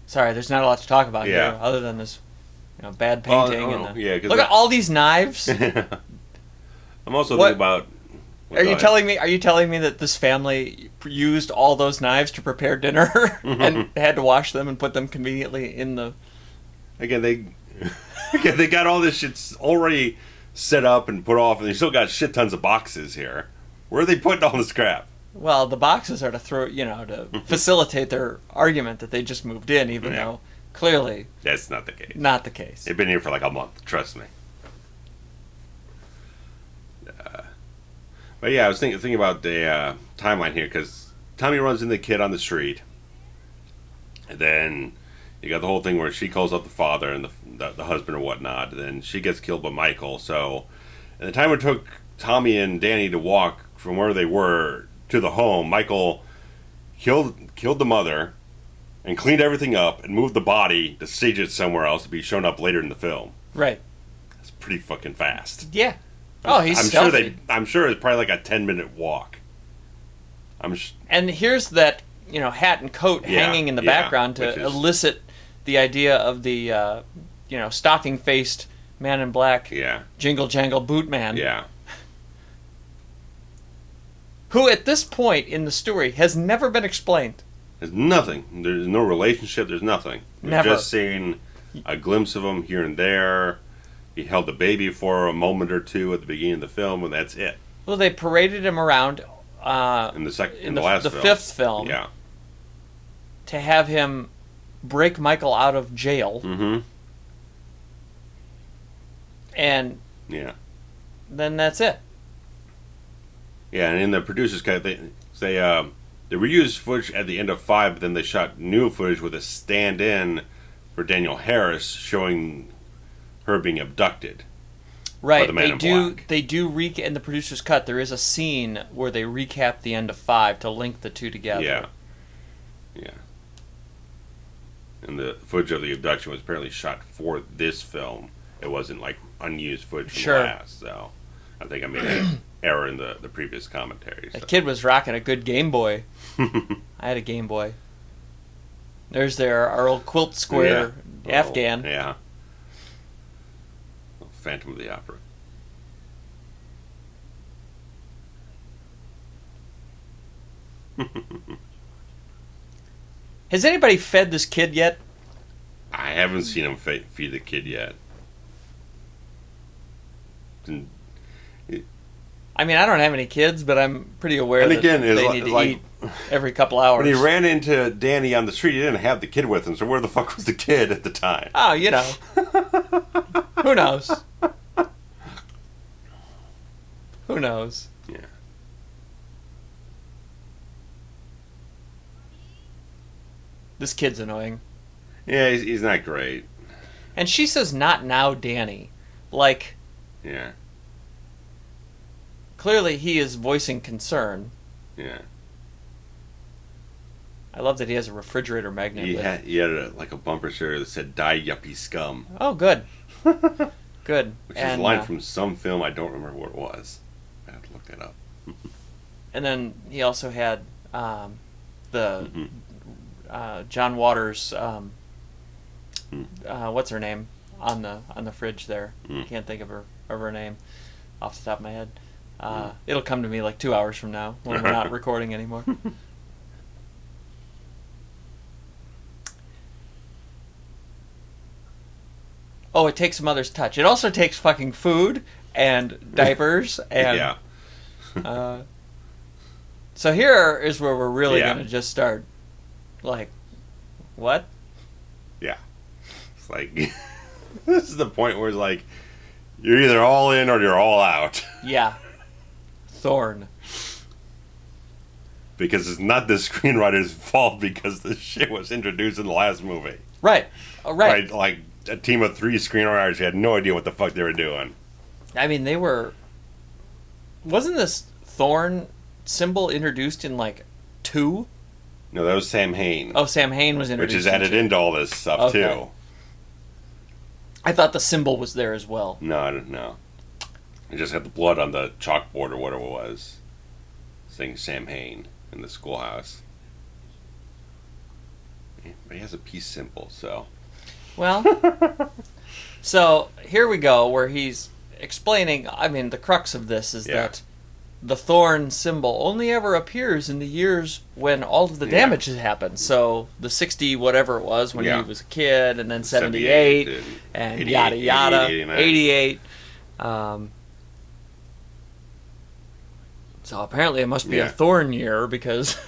Sorry, there's not a lot to talk about here, other than this, bad painting look at all these knives. I'm also thinking about. Are you telling me that this family used all those knives to prepare dinner and had to wash them and put them conveniently in the? Again, they got all this shit already set up and put off, and they still got shit tons of boxes here. Where are they putting all this crap? Well, the boxes are to throw, to facilitate their argument that they just moved in, even though clearly that's not the case. Not the case. They've been here for like a month. Trust me. But yeah, I was thinking about the timeline here because Tommy runs into the kid on the street, and then you got the whole thing where she calls up the father and the husband or whatnot. And then she gets killed by Michael. So, in the time it took Tommy and Danny to walk from where they were to the home, Michael killed the mother and cleaned everything up and moved the body to stage it somewhere else to be shown up later in the film. Right. That's pretty fucking fast. Yeah. Oh, he's stealthy. I'm sure it's probably like a 10-minute walk. And here's that, hat and coat hanging in the background to elicit the idea of the, stocking-faced man in black, jingle jangle boot man. Yeah. Who at this point in the story has never been explained. There's nothing. There's no relationship. There's nothing. Never. We've just seen a glimpse of him here and there. He held the baby for a moment or two at the beginning of the film, and that's it. Well, they paraded him around in the last film. fifth film. Yeah. To have him break Michael out of jail. Mm-hmm. And then that's it. Yeah, and in the producer's cut, they reused footage at the end of 5, but then they shot new footage with a stand-in for Danielle Harris showing her being abducted. Right, by the man in black. They do in the producer's cut. There is a scene where they recap the end of 5 to link the two together. Yeah. And the footage of the abduction was apparently shot for this film. It wasn't like unused footage from the last. So I think I made an error in the previous commentary. That kid was rocking a good Game Boy. I had a Game Boy. There's our old quilt square Afghan. Yeah. Phantom of the Opera. Has anybody fed this kid yet? I haven't seen him feed the kid yet. I mean, I don't have any kids, but I'm pretty aware And that again, they need to eat every couple hours. When he ran into Danny on the street, he didn't have the kid with him, so where the fuck was the kid at the time? Oh, you know. Who knows? Who knows? Yeah. This kid's annoying. Yeah, he's not great. And she says, "Not now, Danny." Like, Yeah. clearly he is voicing concern. Yeah. I love that he has a refrigerator magnet. He had like a bumper sticker that said, "Die yuppie scum." Oh, good. Good. Which is a line from some film. I don't remember what it was. I have to look that up. And then he also had John Waters' what's her name on the fridge there. Can't think of her name off the top of my head. It'll come to me like 2 hours from now when we're not recording anymore. Oh, it takes a mother's touch. It also takes fucking food and diapers and yeah. So here is where we're really gonna just start. Like, what? Yeah. It's like this is the point where it's like you're either all in or you're all out. Yeah. Thorn. Because it's not the screenwriter's fault because this shit was introduced in the last movie. Right. Oh, right. Like a team of 3 screenwriters who had no idea what the fuck they were doing. I mean, they were... Wasn't this Thorn symbol introduced in, like, 2? No, that was Sam Hain. Oh, Sam Hain was introduced. Which is added into all this stuff, too. I thought the symbol was there as well. No, I didn't know. It just had the blood on the chalkboard or whatever it was. Saying Sam Hain in the schoolhouse. Yeah, but he has a peace symbol, so... Well, so here we go, where he's explaining, I mean, the crux of this is that the Thorn symbol only ever appears in the years when all of the damage has happened. So the 60 whatever it was when he was a kid, and then 78 and yada yada, 88. So apparently it must be a Thorn year because...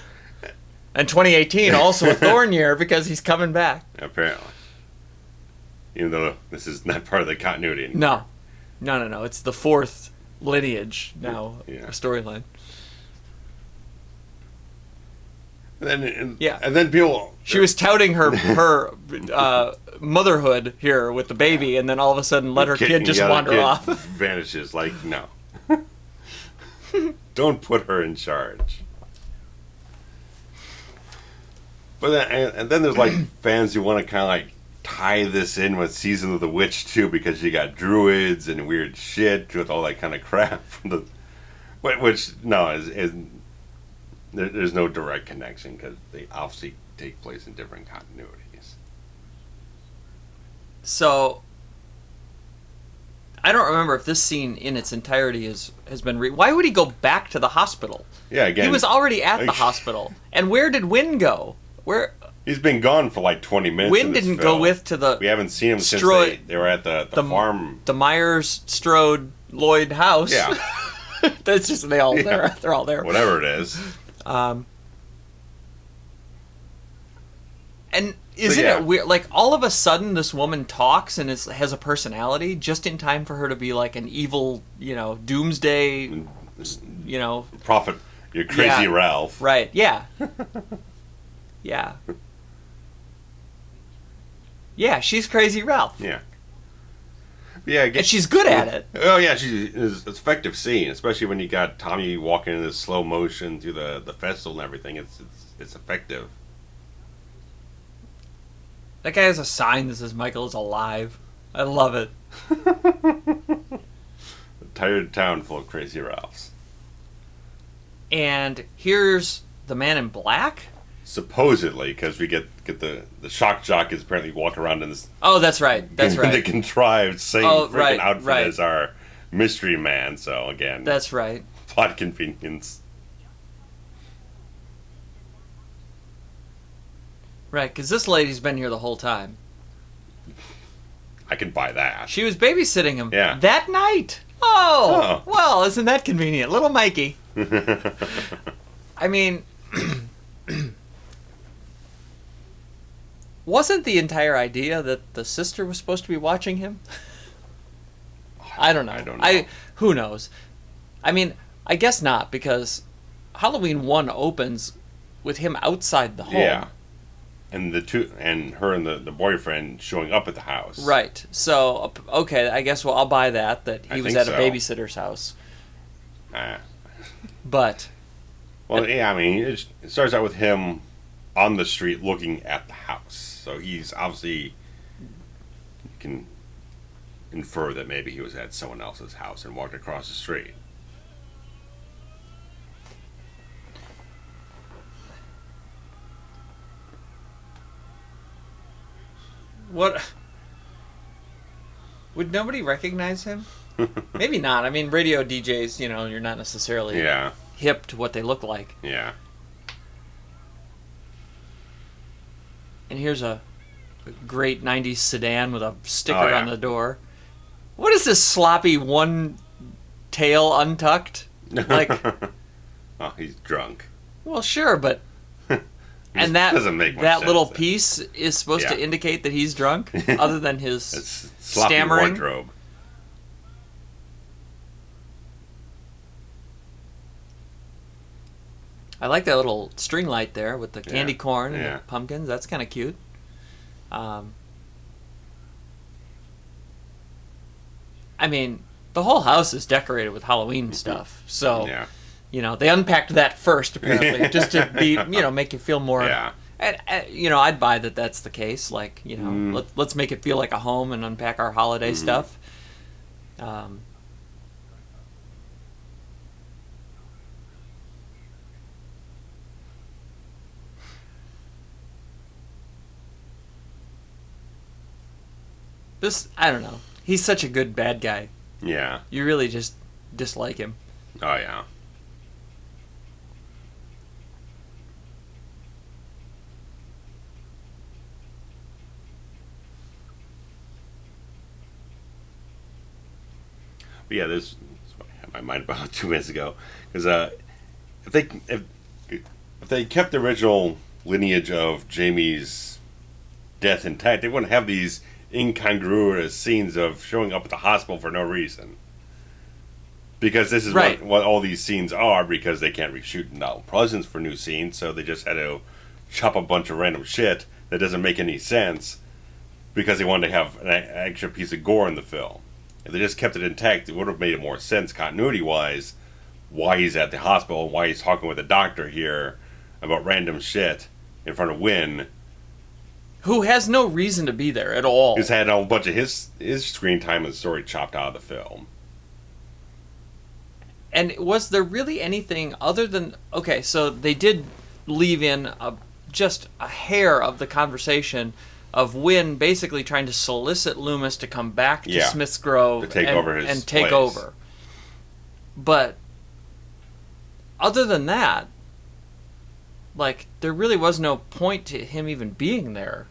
And 2018 also a Thorn year because he's coming back. Apparently. Even though this is not part of the continuity anymore. No. It's the 4th lineage now, a storyline. And then people... She was touting her motherhood here with the baby, and then all of a sudden let her kid just wander off. Vanishes. Like, no. Don't put her in charge. But then there's like fans who want to kind of like tie this in with Season of the Witch too, because you got druids and weird shit with all that kind of crap from the, which no there's no direct connection because they obviously take place in different continuities. So I don't remember if this scene in its entirety has been why would he go back to the hospital? Yeah, again, he was already at the hospital. And where did Wynn go? Where? He's been gone for like 20 minutes. Wynn didn't go with to the... We haven't seen him since they were at the farm. The Myers, Strode, Lloyd house. Yeah. That's just, they're all there. Whatever it is. And isn't it weird? Like, all of a sudden this woman talks and has a personality just in time for her to be like an evil, doomsday, Prophet. You're crazy, Ralph. Right, yeah. Yeah. Yeah, she's Crazy Ralph. Yeah. Yeah, and she's good at it. Oh yeah, it's effective scene, especially when you got Tommy walking in this slow motion through the festival and everything. It's effective. That guy has a sign that says Michael is alive. I love it. A tired town full of Crazy Ralphs. And here's the Man in Black. Supposedly, because we get the shock jock is apparently walking around in this. Oh, that's right. That's right. The contrived same freaking outfit as our mystery man. So again, that's right. Plot convenience. Right, because this lady's been here the whole time. I can buy that. She was babysitting him Yeah. that night. Oh, well, isn't that convenient? Little Mikey. I mean, wasn't the entire idea that the sister was supposed to be watching him? I don't know. I don't know. Who knows? I mean, I guess not, because Halloween 1 opens with him outside the home. Yeah. And her and the boyfriend showing up at the house. Right. So, okay, I guess I'll buy that he was at a babysitter's house. But. Well, yeah, I mean, it starts out with him on the street looking at the house. So he's obviously, you can infer that maybe he was at someone else's house and walked across the street. What? Would nobody recognize him? Maybe not. I mean, radio DJs, you're not necessarily hip to what they look like. Yeah. And here's a great 90s sedan with a sticker on the door. What is this sloppy one tail untucked? Like, oh, he's drunk. Well, sure, but and that doesn't make much that sense, little piece is supposed to indicate that he's drunk, other than his sloppy stammering. Wardrobe. I like that little string light there with the candy corn and the pumpkins. That's kind of cute. I mean, the whole house is decorated with Halloween stuff, so they unpacked that first apparently, just to be make you feel more. Yeah. And I'd buy that that's the case. Like let's make it feel like a home and unpack our holiday stuff. I don't know. He's such a good bad guy. Yeah. You really just dislike him. Oh, yeah. But yeah, this is what I had my mind about 2 minutes ago. Because if they kept the original lineage of Jamie's death intact, they wouldn't have these incongruous scenes of showing up at the hospital for no reason. Because this is what all these scenes are, because they can't reshoot in Pleasance for new scenes, so they just had to chop a bunch of random shit that doesn't make any sense because they wanted to have an extra piece of gore in the film. If they just kept it intact, it would have made more sense continuity-wise why he's at the hospital and why he's talking with the doctor here about random shit in front of Wynn. Who has no reason to be there at all. He's had a whole bunch of his screen time and story chopped out of the film. And was there really anything other than... Okay, so they did leave in just a hair of the conversation of Wynn basically trying to solicit Loomis to come back to Smith's Grove to take over his and take place. over. But other than that, like, there really was no point to him even being there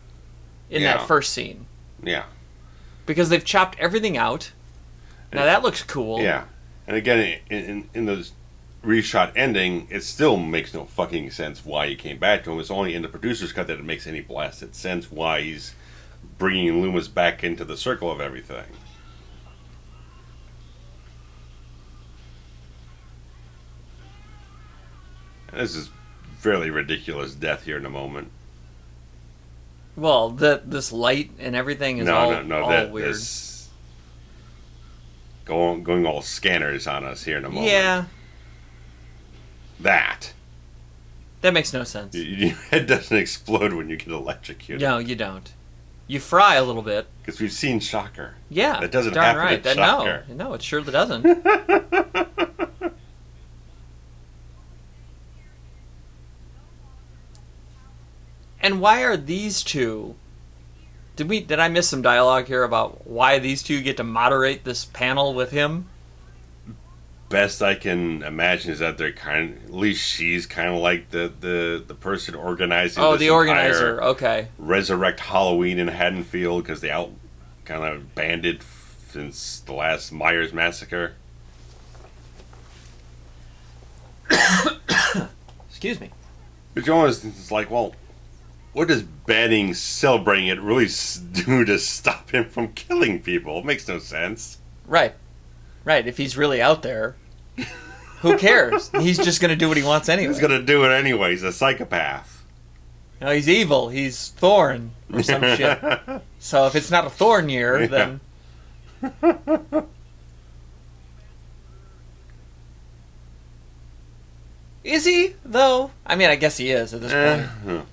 in that first scene. Yeah. Because they've chopped everything out. Now that looks cool. Yeah. And again, in the reshot ending, it still makes no fucking sense why he came back to him. It's only in the producer's cut that it makes any blasted sense why he's bringing Loomis back into the circle of everything. And this is fairly ridiculous death here in a moment. Well, this light and everything is all weird. This going all scanners on us here in a moment. Yeah. That makes no sense. Your head doesn't explode when you get electrocuted. No, you don't. You fry a little bit. Because we've seen Shocker. Yeah. That doesn't darn happen right. in Shocker. No, it surely doesn't. And why are these two... Did I miss some dialogue here about why these two get to moderate this panel with him? best I can imagine is that they're at least she's kind of like the person organizing. Oh, this the organizer. Okay. Resurrect Halloween in Haddonfield because they kind of banded since the last Myers massacre. Excuse me. But you always it's like, well, what does banning celebrating it really do to stop him from killing people? It makes no sense. Right. If he's really out there, who cares? He's just going to do what he wants anyway. He's going to do it anyway. He's a psychopath. No, he's evil. He's Thorn or some shit. So if it's not a Thorn year, then... Is he, though? I mean, I guess he is at this point.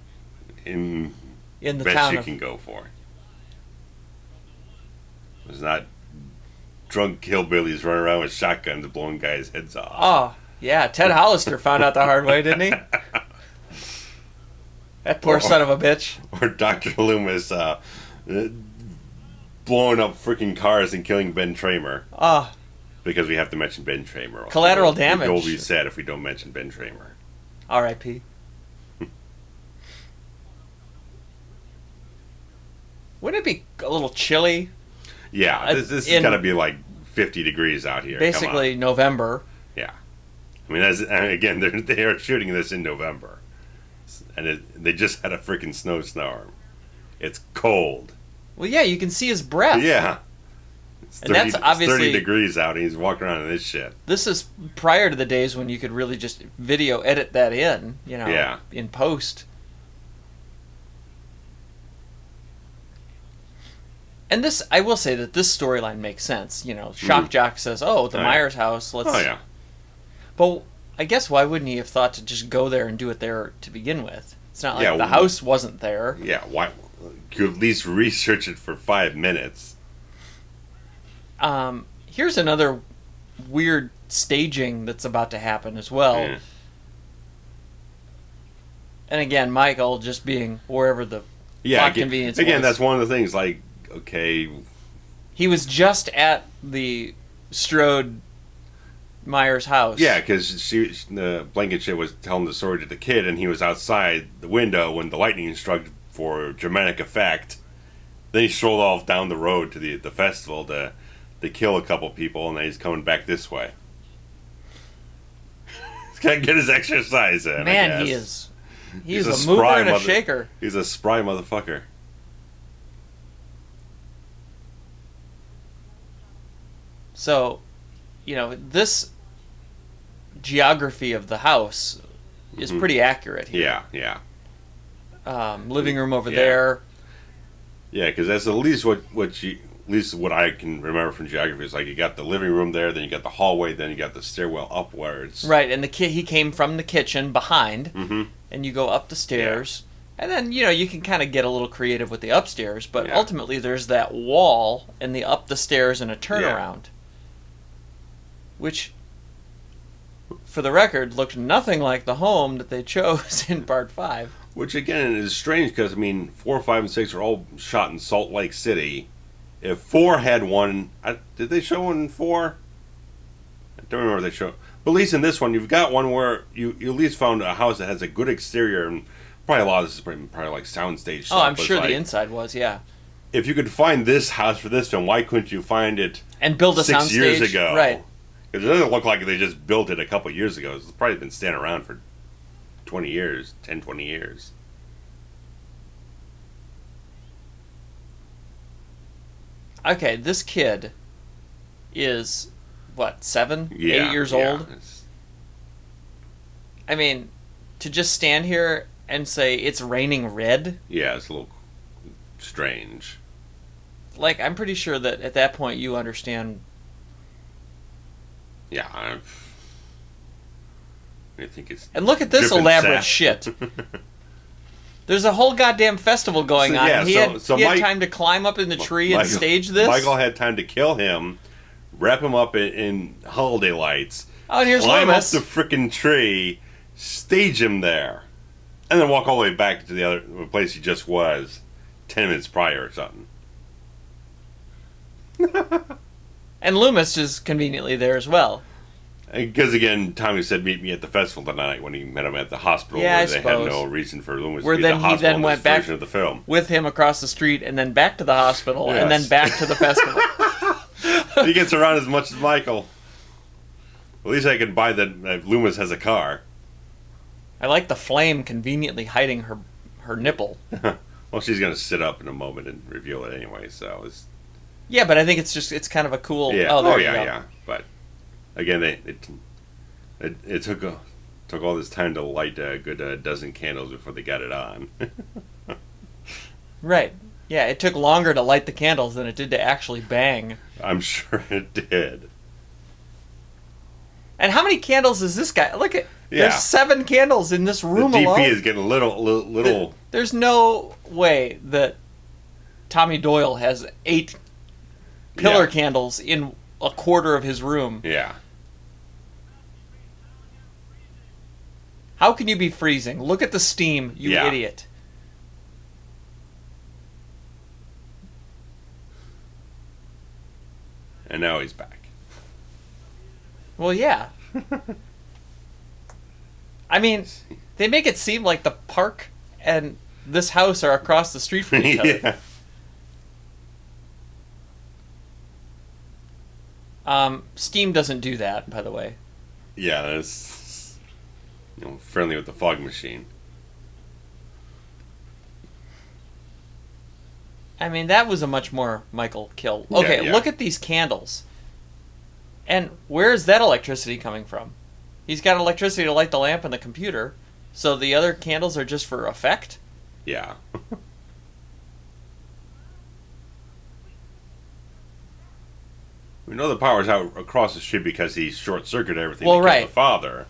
In the best town you can go for. It's not drunk hillbillies running around with shotguns blowing guys' heads off. Oh, yeah. Ted Hollister found out the hard way, didn't he? That poor son of a bitch. Or Dr. Loomis blowing up freaking cars and killing Ben Tramer. Oh. Because we have to mention Ben Tramer. Collateral damage. We'll be sad if we don't mention Ben Tramer. R.I.P. Wouldn't it be a little chilly? Yeah, this is got to be like 50 degrees out here. Basically November. Yeah. I mean, again, they are shooting this in November. And they just had a freaking snowstorm. It's cold. Well, yeah, you can see his breath. Yeah. It's 30, and that's obviously 30 degrees out and he's walking around in this shit. This is prior to the days when you could really just video edit that in, in post. And this, I will say that this storyline makes sense. Shock Jock says, the Myers house, let's... Oh, yeah. But I guess why wouldn't he have thought to just go there and do it there to begin with? It's not like the house wasn't there. Yeah, why? You could at least research it for 5 minutes. Here's another weird staging that's about to happen as well. Yeah. And again, Michael just being wherever the plot convenience was. Again, that's one of the things, like, okay... He was just at the Strode Myers house. Yeah, because the blanket shit was telling the story to the kid, and he was outside the window when the lightning struck for dramatic effect. Then he strolled off down the road to the festival to kill a couple people, and then he's coming back this way. He's got to get his exercise in. Man, he is. He's a mover and a shaker. He's a spry motherfucker. So, this geography of the house is pretty accurate here. Yeah. Living room over there. Yeah, because that's at least at least what I can remember from geography is like you got the living room there, then you got the hallway, then you got the stairwell upwards. Right, and he came from the kitchen behind, and you go up the stairs, and then you can kind of get a little creative with the upstairs, but ultimately there's that wall and the up the stairs and a turnaround, which, for the record, looked nothing like the home that they chose in Part 5. Which again is strange because 4, 5, and 6 are all shot in Salt Lake City. If 4 had one, did they show one in 4? I don't remember if they showed. But at least in this one, you've got one where you at least found a house that has a good exterior, and probably a lot of this is probably like soundstage stuff. Oh, I'm sure the inside was, yeah. If you could find this house for this film, why couldn't you find it and build a 6 years soundstage? ago? Right. Because it doesn't look like they just built it a couple years ago. It's probably been standing around for 20 years, 10, 20 years. Okay, this kid is, 7? 8 years old? I mean, to just stand here and say it's raining red? Yeah, it's a little strange. Like, I'm pretty sure that at that point you understand. Yeah, I think it's... And look at this elaborate shit. There's a whole goddamn festival going on. Yeah, he had time to climb up in the tree and stage this. Michael had time to kill him, wrap him up in holiday lights, and here's climb Loomis. up the frickin' tree, stage him there, and then walk all the way back to the other place he just was 10 minutes prior or something. And Loomis is conveniently there as well. Because again, Tommy said, "Meet me at the festival tonight." When he met him at the hospital, Yeah, where I they suppose. had no reason for Loomis Where to be at then the he hospital then in went this back version of the film. with him across the street, and then back to the hospital, and then Yes. back to the festival. He gets around as much as Michael. At least I can buy that Loomis has a car. I like the flame conveniently hiding her nipple. Well, she's gonna sit up in a moment and reveal it anyway. So it's Yeah, but I think it's kind of a cool. yeah. Oh, there you yeah, go. yeah. But again, it took all this time to light a good dozen candles before they got it on. Right. Yeah, it took longer to light the candles than it did to actually bang. I'm sure it did. And how many candles is this guy? Look at Yeah. there's 7 candles in this room The DP alone. is getting a little. There's no way that Tommy Doyle has 8 pillar Yeah. candles in a quarter of his room. Yeah. How can you be freezing? Look at the steam, you Yeah. idiot. And now he's back. Well, yeah. I mean, they make it seem like the park and this house are across the street from each other. Yeah. Steam doesn't do that, by the way. Yeah, that's friendly with the fog machine. I mean, that was a much more Michael kill. Okay, Yeah. look at these candles. And where is that electricity coming from? He's got electricity to light the lamp and the computer, so the other candles are just for effect? Yeah. We know the power's out across the street because he short-circuited everything Well, to kill right. the father.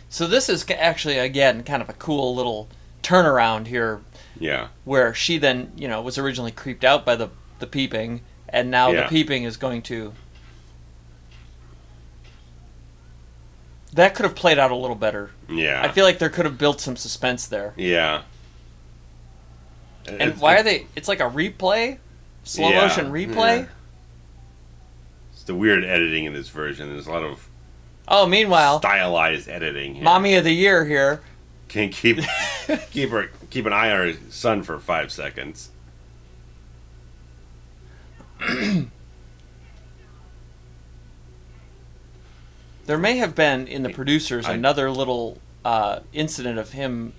So this is actually, again, kind of a cool little turnaround here, Yeah. where she then, was originally creeped out by the peeping, and now Yeah. the peeping is going to... That could have played out a little better. Yeah. I feel like there could have built some suspense there. Yeah. And why are they... It's like a replay? Slow Yeah, motion replay? yeah. It's the weird editing in this version. There's a lot of Oh, meanwhile, stylized editing here. Mommy of the Year here. Can't keep keep an eye on her son for 5 seconds. There may have been, in the producers, another little incident of him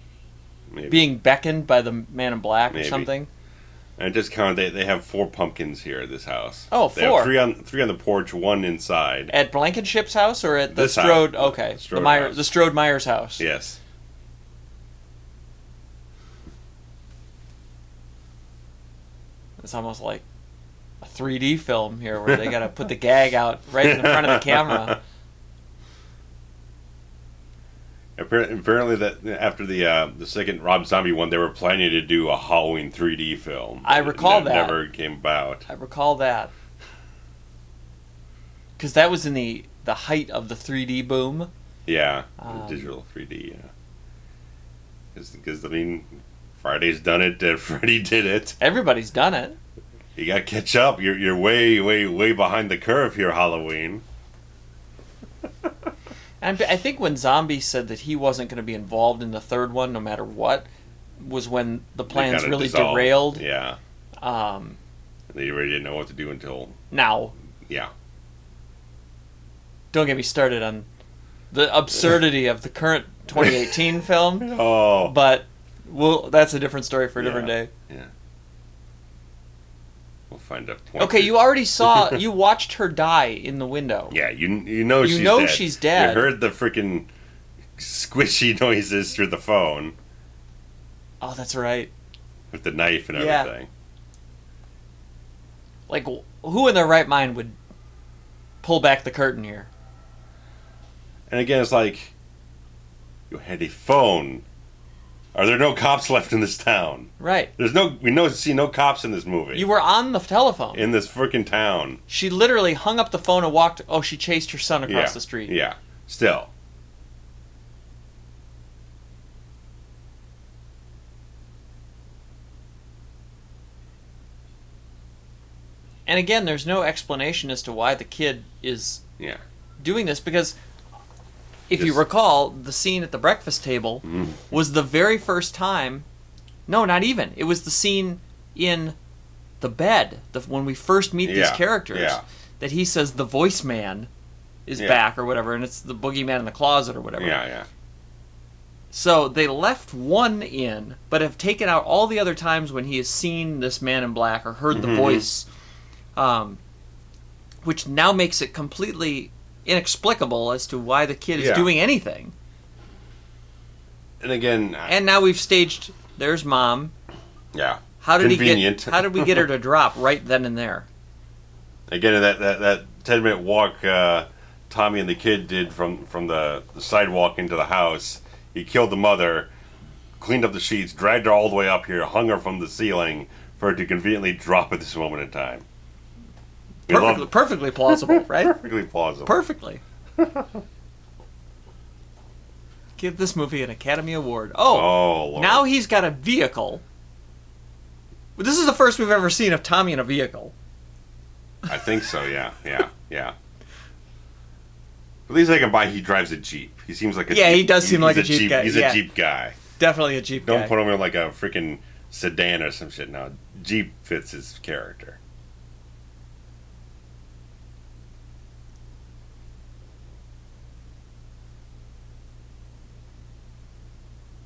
Maybe. being beckoned by the man in black Maybe. or something. And just counted, they have 4 pumpkins here at this house. Oh, They 4. have three on the porch, 1 inside. At Blankenship's house or at the This house. Strode? Okay, Strode house. the Strode Myers house. Yes. It's almost like a 3D film here, where they got to put the gag out right in the front of the camera. Apparently, that after the second Rob Zombie one, they were planning to do a Halloween 3D film. I recall And that. never came about. I recall that. Because that was in the height of the 3D boom. Yeah, digital 3D. Yeah, because I mean, Friday's done it. Freddy did it. Everybody's done it. You got to catch up. You're way behind the curve here, Halloween. And I think when Zombie said that he wasn't going to be involved in the third one, no matter what, was when the plans kinda really dissolved. derailed. Yeah, they really didn't know what to do until Now, yeah. don't get me started on the absurdity of the current 2018 film, Oh, but that's a different story for a different day. Yeah, we'll find out. Okay, you already you watched her die in the window. Yeah, you know You she's know dead. she's dead. You heard the freaking squishy noises through the phone Oh, that's right. with the knife and Yeah. everything. Like, who in their right mind would pull back the curtain here? And again, it's like, you had a phone. Are there no cops left in this town? Right. See no cops in this movie. You were on the telephone. in this freaking town. She literally hung up the phone and walked. Oh, she chased her son across the street. Yeah, still. And again, there's no explanation as to why the kid is doing this, because if you recall, the scene at the breakfast table was the very first time. No, not even. It was the scene in the bed when we first meet these characters that he says the voice man is back or whatever, and it's the boogeyman in the closet or whatever. Yeah. So they left one in, but have taken out all the other times when he has seen this man in black or heard the voice, which now makes it completely inexplicable as to why the kid is doing anything. And again... And now we've staged... There's Mom. Yeah. How did Convenient. how did we get her to drop right then and there? Again, that 10-minute walk Tommy and the kid did from the sidewalk into the house. He killed the mother, cleaned up the sheets, dragged her all the way up here, hung her from the ceiling for her to conveniently drop at this moment in time. Perfectly plausible, right? Perfectly plausible. Perfectly. Give this movie an Academy Award. Oh, Lord. Now he's got a vehicle. This is the first we've ever seen of Tommy in a vehicle. I think so, yeah. At least I can buy he drives a Jeep. He seems like a Jeep. He does seem like a Jeep guy. He's a Jeep guy. Definitely a Jeep guy. Don't put him in like a freaking sedan or some shit. No, Jeep fits his character.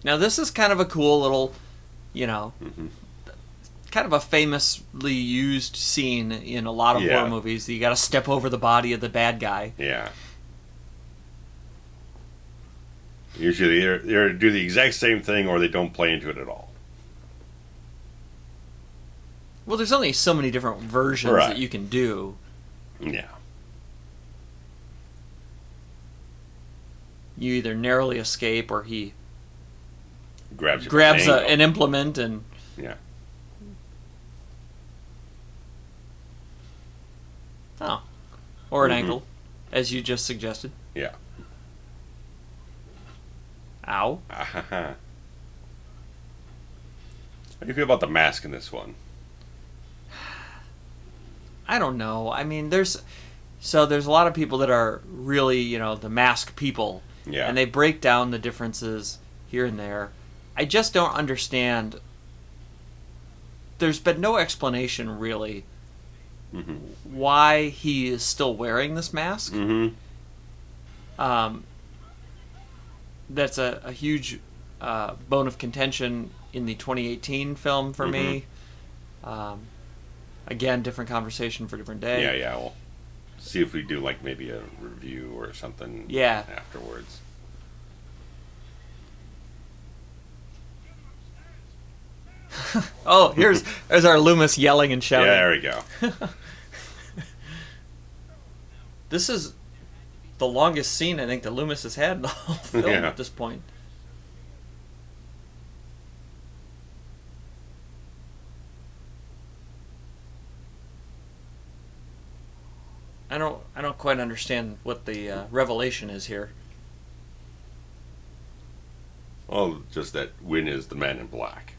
Now this is kind of a cool little, kind of a famously used scene in a lot of horror movies. You got to step over the body of the bad guy. Yeah. Usually they do the exact same thing or they don't play into it at all. Well, there's only so many different versions that you can do. Yeah. You either narrowly escape or he grabs an implement and... Yeah. Oh. Or an ankle, as you just suggested. Yeah. Ow. How do you feel about the mask in this one? I don't know. I mean, there's a lot of people that are really, the mask people. Yeah. And they break down the differences here and there. I just don't understand. There's been no explanation, really, why he is still wearing this mask. That's a huge bone of contention in the 2018 film for me. Again, different conversation for different day. Yeah. We'll see if we do like maybe a review or something afterwards. Oh, there's our Loomis yelling and shouting. Yeah, there we go. This is the longest scene I think that Loomis has had in the whole film at this point. I don't quite understand what the revelation is here. Well, just that Wynn is the man in black.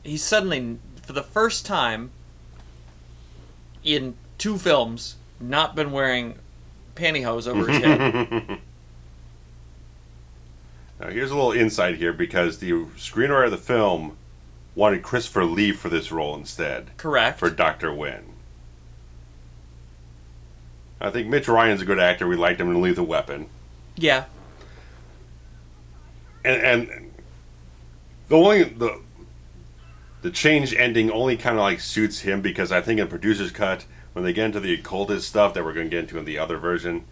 He's suddenly, for the first time in 2 films, not been wearing pantyhose over his head. Now, here's a little insight here, because the screenwriter of the film wanted Christopher Lee for this role instead. Correct. For Dr. Wynn. I think Mitch Ryan's a good actor. We liked him in Lethal Weapon. Yeah. And the change ending only kind of like suits him, because I think in producer's cut, when they get into the occultist stuff that we're going to get into in the other version,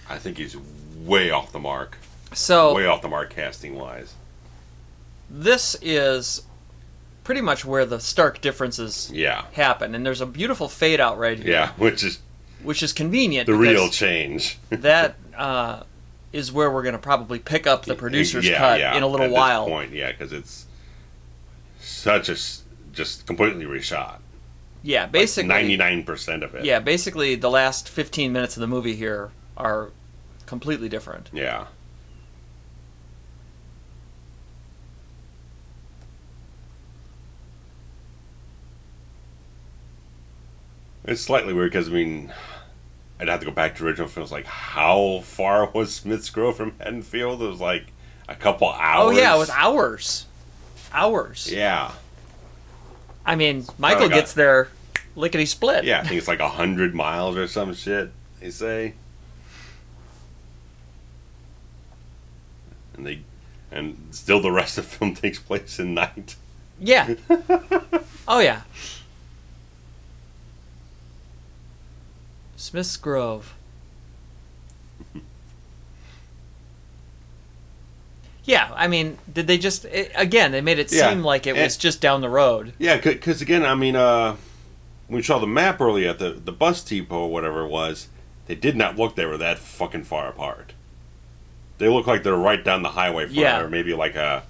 I think he's way off the mark. Way off the mark casting wise. This is pretty much where the stark differences happen, and there's a beautiful fade out right here. Yeah, which is convenient. The real change. That is where we're going to probably pick up the producer's cut in a little while. At this point, because it's such just completely reshot. Yeah, basically like 99% of it. Yeah, basically the last 15 minutes of the movie here are completely different. Yeah. It's slightly weird because, I mean, I'd have to go back to original films. Like, how far was Smith's Grove from Haddonfield? It was like a couple hours. Oh, yeah, it was hours. Hours. Yeah. I mean, Michael gets there lickety-split. Yeah, I think it's like 100 miles or some shit, they say. And still the rest of the film takes place in night. Yeah. Oh, yeah. Smith's Grove. Yeah, I mean, did they just... again, they made it seem like it was just down the road. Yeah, because again, I mean, when we saw the map earlier at the bus depot or whatever it was, they did not look they were that fucking far apart. They look like they're right down the highway from or maybe like a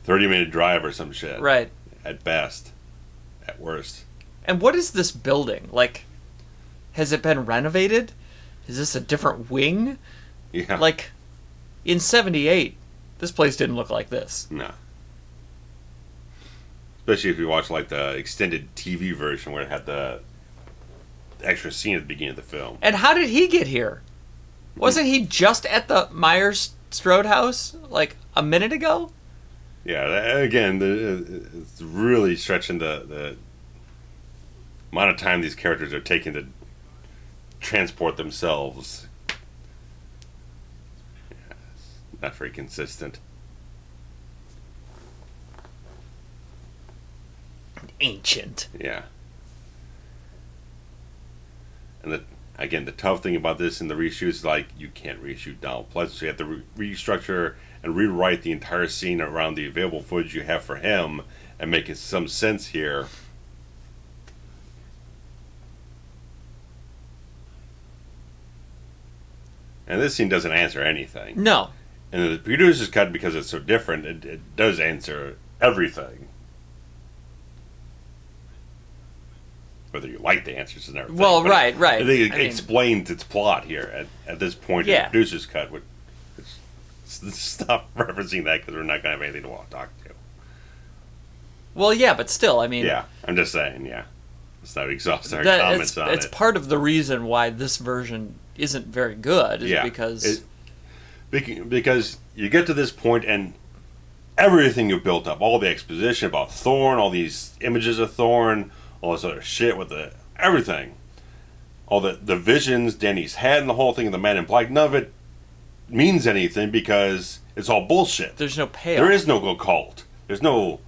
30-minute drive or some shit. Right. At best. At worst. And what is this building? Like, has it been renovated? Is this a different wing? Yeah. Like, in 78, this place didn't look like this. No. Especially if you watch, like, the extended TV version where it had the extra scene at the beginning of the film. And how did he get here? Wasn't he just at the Myers-Strode house, like, a minute ago? Yeah, again, it's really stretching the amount of time these characters are taking to transport themselves. Yeah, it's not very consistent. Ancient. Yeah. And again, the tough thing about this in the reshoots is, like, you can't reshoot Donald Pleasance. You have to restructure and rewrite the entire scene around the available footage you have for him and make it some sense here. And this scene doesn't answer anything. No. And the producer's cut, because it's so different, it does answer everything. Whether you like the answers and everything. Well, right. I think it explains its plot here at this point in the producer's cut. Stop referencing that because we're not going to have anything to talk to. Well, yeah, but still, I mean... Yeah, I'm just saying, yeah. Let's not exhaust our comments on it. It's part of the reason why this version isn't very good, is because you get to this point and everything you built up, all the exposition about Thorn, all these images of Thorn, all this other shit with everything, all the visions Danny's had and the whole thing of the Man in Black, none of it means anything because it's all bullshit. There's no payoff. There is no occult. There's no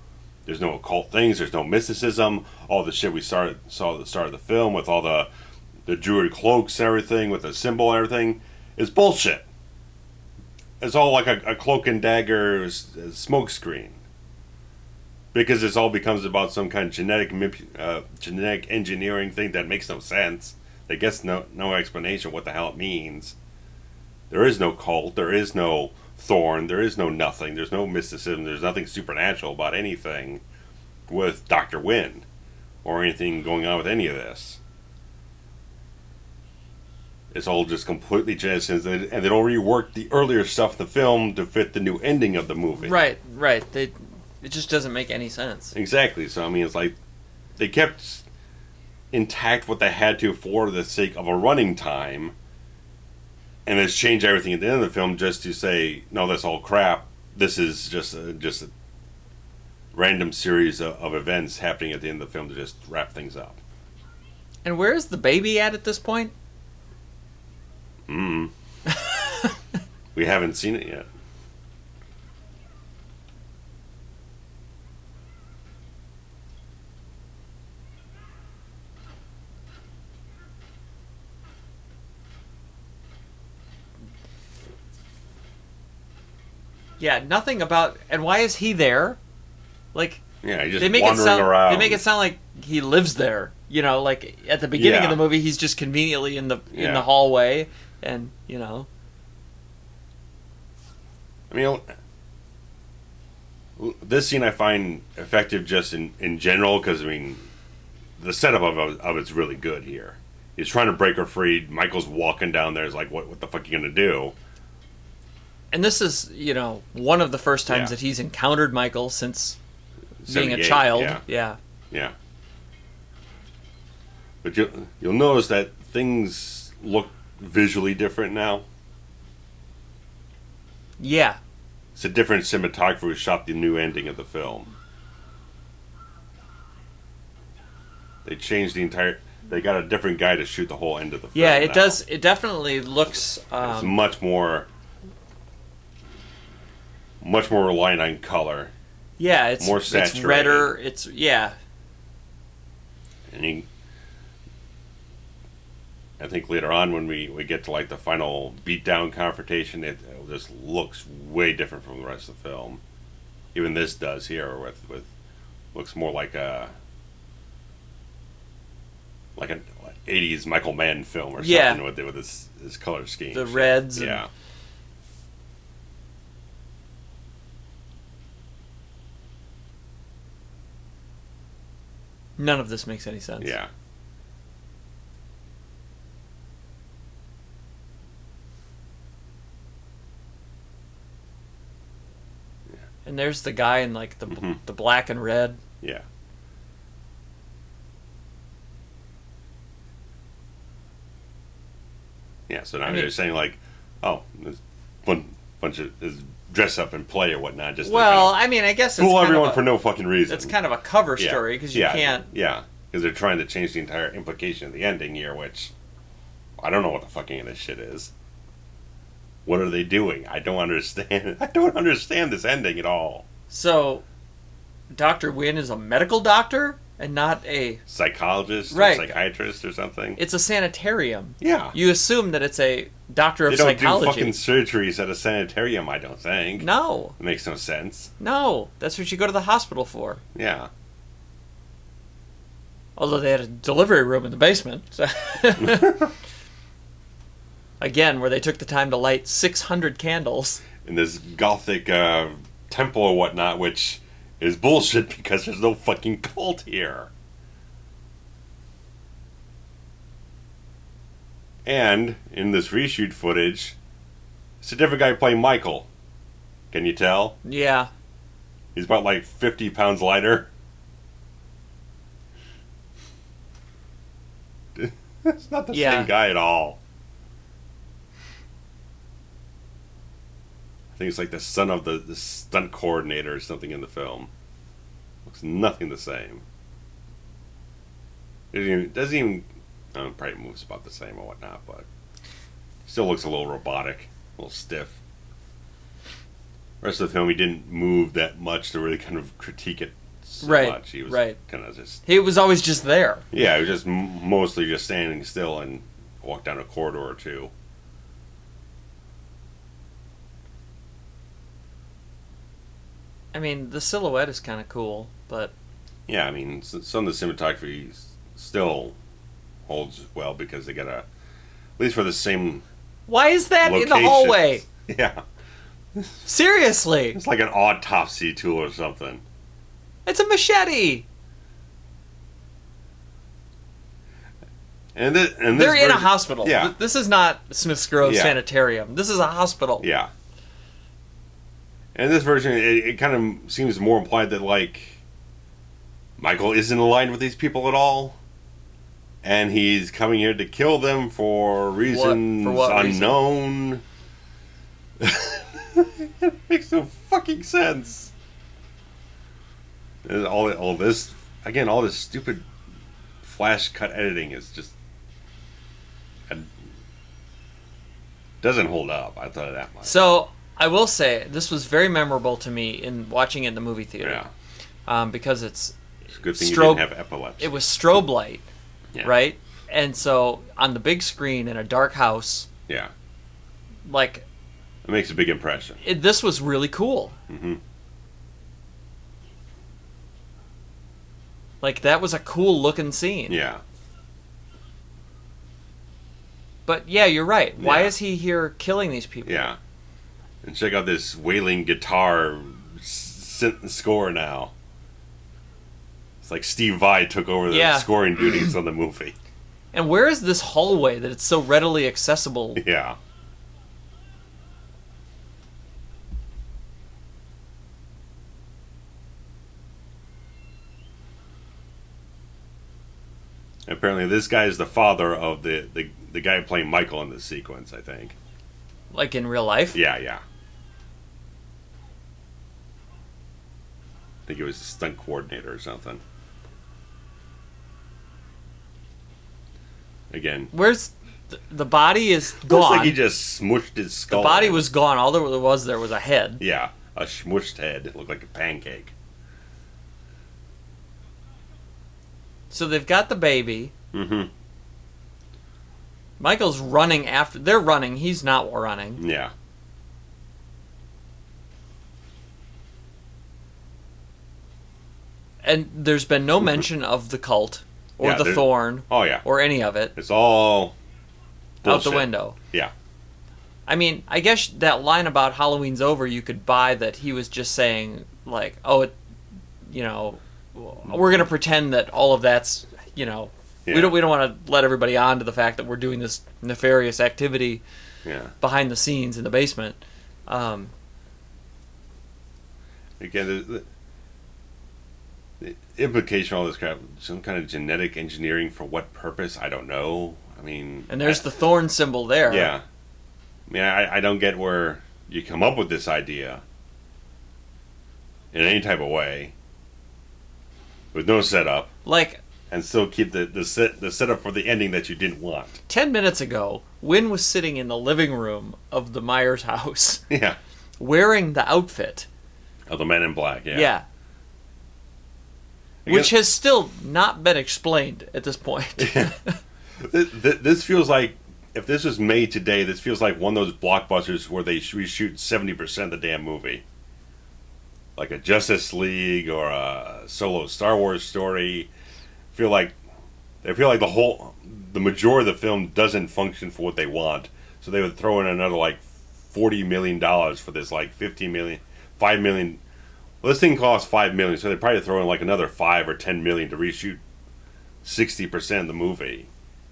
occult things. There's no mysticism. All the shit we saw at the start of the film with all the druid cloaks and everything with the symbol and everything is bullshit. It's all like a cloak and dagger smoke screen. Because this all becomes about some kind of genetic engineering thing that makes no sense. That gets no explanation what the hell it means. There is no cult. There is no Thorn. There is no nothing. There's no mysticism. There's nothing supernatural about anything with Dr. Wynn or anything going on with any of this. It's all just completely genesis, and they don't rework the earlier stuff in the film to fit the new ending of the movie. Right. It just doesn't make any sense. Exactly. So, I mean, it's like they kept intact what they had to for the sake of a running time, and it's changed everything at the end of the film just to say, no, that's all crap. This is just a random series of events happening at the end of the film to just wrap things up. And where is the baby at this point? We haven't seen it yet. Yeah, nothing about... And why is he there? Like... Yeah, he's just wandering around. They make it sound like he lives there. You know, like, at the beginning of the movie, he's just conveniently in the hallway, and, you know... I mean, this scene I find effective just in general, because, I mean, the setup of it's really good here. He's trying to break her free. Michael's walking down there. He's like, what the fuck are you going to do? And this is, you know, one of the first times that he's encountered Michael since being a child. Yeah. But you'll notice that things look visually different now. Yeah. It's a different cinematographer who shot the new ending of the film. They changed the entire... They got a different guy to shoot the whole end of the film. Yeah, it now. does. It definitely looks... It's much more reliant on color. Yeah, it's more saturated. It's redder. It's... Yeah. And I think later on when we get to like the final beatdown confrontation, it just looks way different from the rest of the film. Even this does here with looks more like an 80s Michael Mann film or something with his color scheme. The reds. Yeah. None of this makes any sense. Yeah. And there's the guy in like the black and red. Yeah. Yeah, so now you're saying like, oh, this bunch of is dress up and play or whatnot. Just well, I mean, I guess it's fool everyone for no fucking reason. It's kind of a cover story because you can't. Yeah, because they're trying to change the entire implication of the ending here, which I don't know what the fucking of this shit is. What are they doing? I don't understand. I don't understand this ending at all. So, Dr. Wynn is a medical doctor and not a... psychologist or psychiatrist or something? It's a sanitarium. Yeah. You assume that it's a doctor of psychology. They don't do fucking surgeries at a sanitarium, I don't think. No. It makes no sense. No. That's what you go to the hospital for. Yeah. Although they had a delivery room in the basement. So again, where they took the time to light 600 candles. In this gothic temple or whatnot, which is bullshit because there's no fucking cult here. And in this reshoot footage, it's a different guy playing Michael. Can you tell? Yeah. He's about like 50 pounds lighter. It's not the same guy at all. I think it's like the son of the stunt coordinator or something in the film. Looks nothing the same. It doesn't even probably moves about the same or whatnot, but still looks a little robotic, a little stiff. The rest of the film, he didn't move that much to really kind of critique it so much. He was kind of just... He was always just there. Yeah, he was just mostly just standing still and walked down a corridor or two. I mean, the silhouette is kind of cool, but... Yeah, I mean, some of the cinematography still holds well because they got at least for the same... Why is that locations. In the hallway? Yeah. Seriously. It's like an autopsy tool or something. It's a machete. And they're in a hospital. Yeah. This is not Smith's Grove Sanitarium. This is a hospital. Yeah. And this version, it kind of seems more implied that, like, Michael isn't aligned with these people at all. And he's coming here to kill them for reasons unknown. It makes no fucking sense. And all this, again, all this stupid flash cut editing is just... doesn't hold up. I thought of that much. So... I will say, this was very memorable to me in watching it in the movie theater. Yeah. Because it's a good thing you didn't have epilepsy. It was strobe light, right? And so, on the big screen in a dark house... Yeah. Like... It makes a big impression. This was really cool. Mm-hmm. Like, that was a cool-looking scene. Yeah. But, yeah, you're right. Why is he here killing these people? Yeah. And check out this wailing guitar synth score now. It's like Steve Vai took over the scoring duties on the movie. And where is this hallway that it's so readily accessible? Yeah. Apparently, this guy is the father of the guy playing Michael in this sequence, I think. Like in real life? Yeah. I think he was a stunt coordinator or something. Again. Where's... The body is gone. Looks like he just smushed his skull. The body was gone. All there was a head. Yeah, a smushed head. It looked like a pancake. So they've got the baby. Mm-hmm. Michael's running after... They're running. He's not running. Yeah. And there's been no mention of the cult or the thorn. Oh, yeah. Or any of it. It's all bullshit. Out the window. Yeah. I mean, I guess that line about Halloween's over, you could buy that he was just saying, like, oh, we're going to pretend that all of that's, Yeah. we don't want to let everybody on to the fact that we're doing this nefarious activity behind the scenes in the basement. Again, the implication of all this crap, some kind of genetic engineering for what purpose, I don't know. I mean... And there's the thorn symbol there. Yeah. I mean, I don't get where you come up with this idea in any type of way with no setup. Like... And still keep the setup for the ending that you didn't want. 10 minutes ago, Wynn was sitting in the living room of the Myers house. Yeah. Wearing the outfit. Of the Men in Black, yeah. Yeah. Which has still not been explained at this point. This feels like, if this was made today, this feels like one of those blockbusters where they reshoot 70% of the damn movie. Like a Justice League or a solo Star Wars story. They feel like the majority of the film doesn't function for what they want. So they would throw in another like $40 million for this like $15 million, $5 million. Well, this thing costs $5 million, so they probably throw in like another $5 or $10 million to reshoot 60% of the movie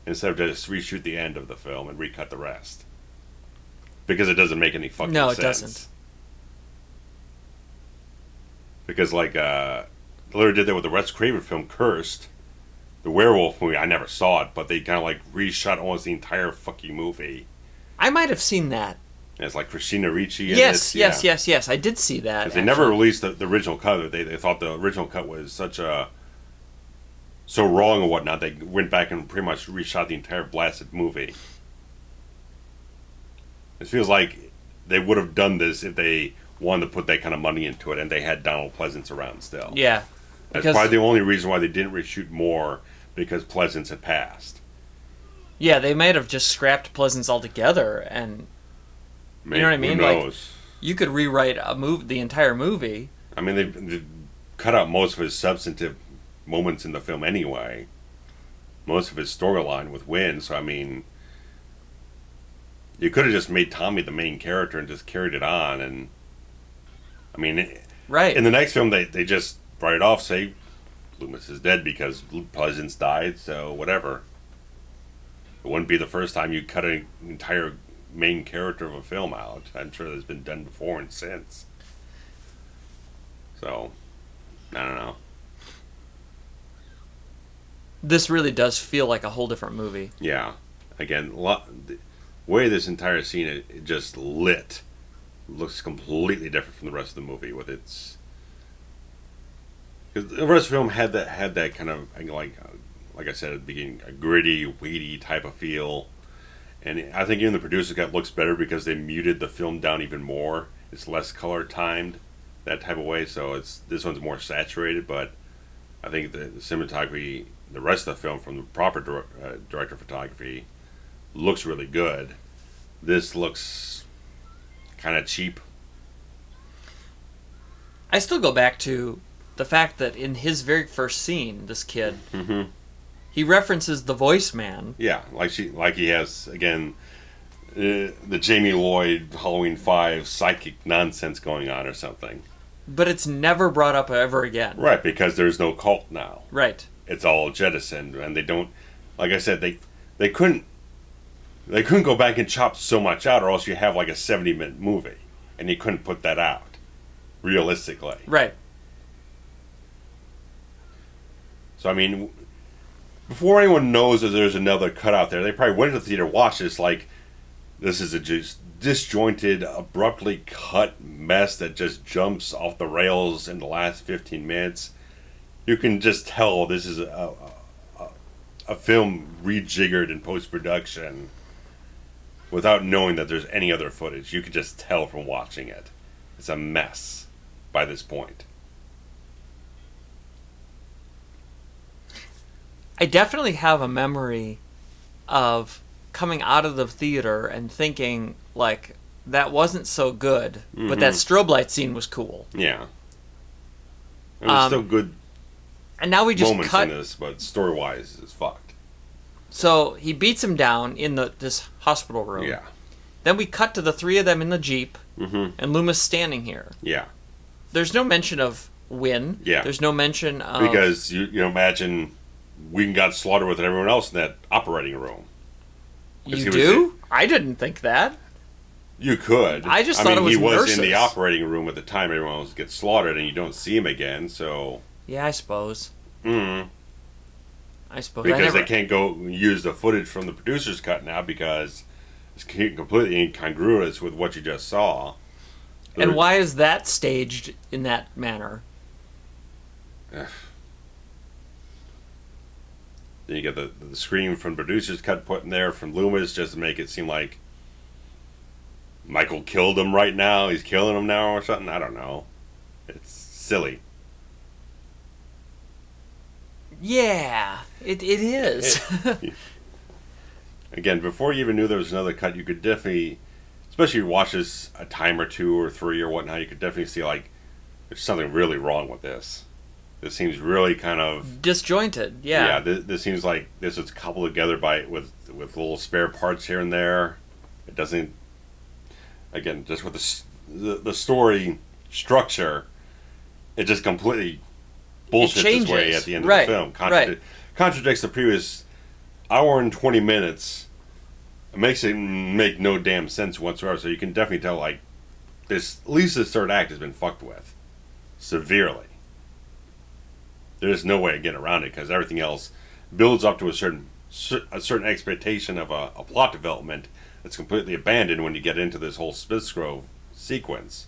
instead of just reshoot the end of the film and recut the rest, because it doesn't make any fucking sense. No, it doesn't. Because like they literally did that with the Wes Craven film Cursed, the werewolf movie. I never saw it, but they kind of like reshot almost the entire fucking movie. I might have seen that. And it's like Christina Ricci. Yes. I did see that. They never released the original cut. They thought the original cut was so wrong and whatnot. They went back and pretty much reshot the entire blasted movie. It feels like they would have done this if they wanted to put that kind of money into it, and they had Donald Pleasance around still. Yeah. That's probably the only reason why they didn't reshoot more, because Pleasance had passed. Yeah, they might have just scrapped Pleasance altogether, and you know what I mean? Who knows? Like, you could rewrite the entire movie. I mean, they cut out most of his substantive moments in the film anyway. Most of his storyline with Wynn, so I mean, you could have just made Tommy the main character and just carried it on, and I mean, right. In the next film, they just write it off, say Loomis is dead because Pleasance died, so whatever. It wouldn't be the first time you cut an entire main character of a film out. I'm sure that's been done before and since. So, I don't know. This really does feel like a whole different movie. Yeah. Again, the way this entire scene it just lit looks completely different from the rest of the movie with its... Because the rest of the film had that kind of, like I said at the beginning, a gritty, weedy type of feel. And I think even the producer cut looks better because they muted the film down even more. It's less color timed, that type of way. So this one's more saturated, but I think the cinematography, the rest of the film from the proper director of photography, looks really good. This looks kind of cheap. I still go back to the fact that in his very first scene, this kid, he references the voice man. Yeah, like he has, again, the Jamie Lloyd Halloween 5 psychic nonsense going on or something. But it's never brought up ever again. Right, because there's no cult now. Right. It's all jettisoned, and they don't, like I said, they couldn't go back and chop so much out, or else you have like a 70-minute movie, and you couldn't put that out, realistically. Right. So I mean, before anyone knows that there's another cut out there, they probably went to the theater, watched this, like, this is a just disjointed, abruptly cut mess that just jumps off the rails in the last 15 minutes. You can just tell this is a film rejiggered in post-production without knowing that there's any other footage. You could just tell from watching it. It's a mess by this point. I definitely have a memory of coming out of the theater and thinking, like, that wasn't so good, but that strobe light scene was cool. Yeah. It was still good and now we just moments cut in this, but story-wise, it's fucked. So he beats him down in this hospital room. Yeah. Then we cut to the three of them in the Jeep, and Loomis standing here. Yeah. There's no mention of Wynn. Yeah. There's no mention of... Because, you imagine Wynn got slaughtered with everyone else in that operating room. You do? I didn't think that. You could. I just thought it was he was nurses. in the operating room at the time everyone else gets slaughtered, and you don't see him again, so... Yeah, I suppose. Mm-hmm. I suppose. Because they can't go use the footage from the producer's cut now because it's completely incongruous with what you just saw. And why is that staged in that manner? Then you get the scream from producer's cut put in there from Loomis just to make it seem like Michael killed him right now. He's killing him now or something. I don't know. It's silly. Yeah, it is. Again, before you even knew there was another cut, you could definitely, especially if you watch this a time or two or three or whatnot, you could definitely see, like, there's something really wrong with this. This seems really kind of... disjointed, yeah. Yeah, this seems like this is coupled together with little spare parts here and there. It doesn't... Again, just with the story structure, it just completely bullshits its way at the end of the film. Contradicts the previous hour and 20 minutes. It makes it make no damn sense whatsoever. So you can definitely tell, like, this, at least this third act has been fucked with severely. There's no way of getting around it because everything else builds up to a certain expectation of a plot development that's completely abandoned when you get into this whole Smithsgrove sequence.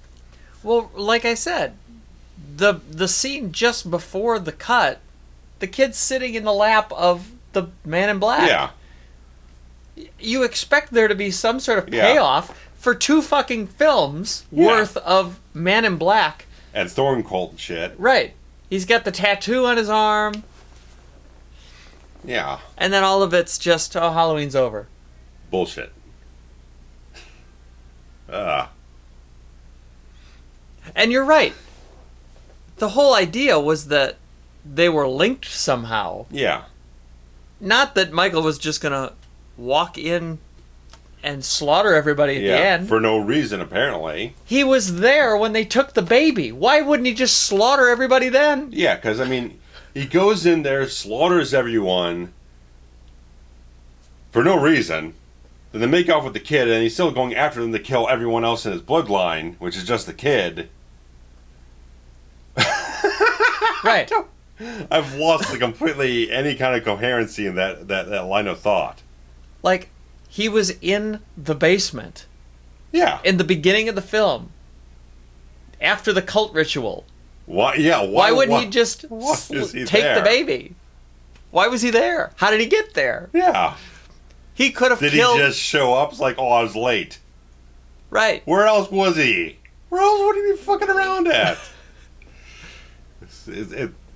Well, like I said, the scene just before the cut, the kid's sitting in the lap of the man in black. Yeah. You expect there to be some sort of payoff for 2 fucking films worth of Man in Black. And Thorn cult and shit. Right. He's got the tattoo on his arm. Yeah. And then all of it's just, oh, Halloween's over. Bullshit. And you're right. The whole idea was that they were linked somehow. Yeah. Not that Michael was just going to walk in and slaughter everybody at the end. For no reason, apparently. He was there when they took the baby. Why wouldn't he just slaughter everybody then? Yeah, because, I mean, he goes in there, slaughters everyone for no reason. Then they make off with the kid, and he's still going after them to kill everyone else in his bloodline, which is just the kid. Right. I've lost completely any kind of coherency in that line of thought. Like, he was in the basement. Yeah. In the beginning of the film. After the cult ritual. Why? Yeah. Why wouldn't he just take there? the baby? Why was he there? How did he get there? Yeah. He could have killed... Did he just show up? It's like, oh, I was late. Right. Where else was he? Where else would he be fucking around at?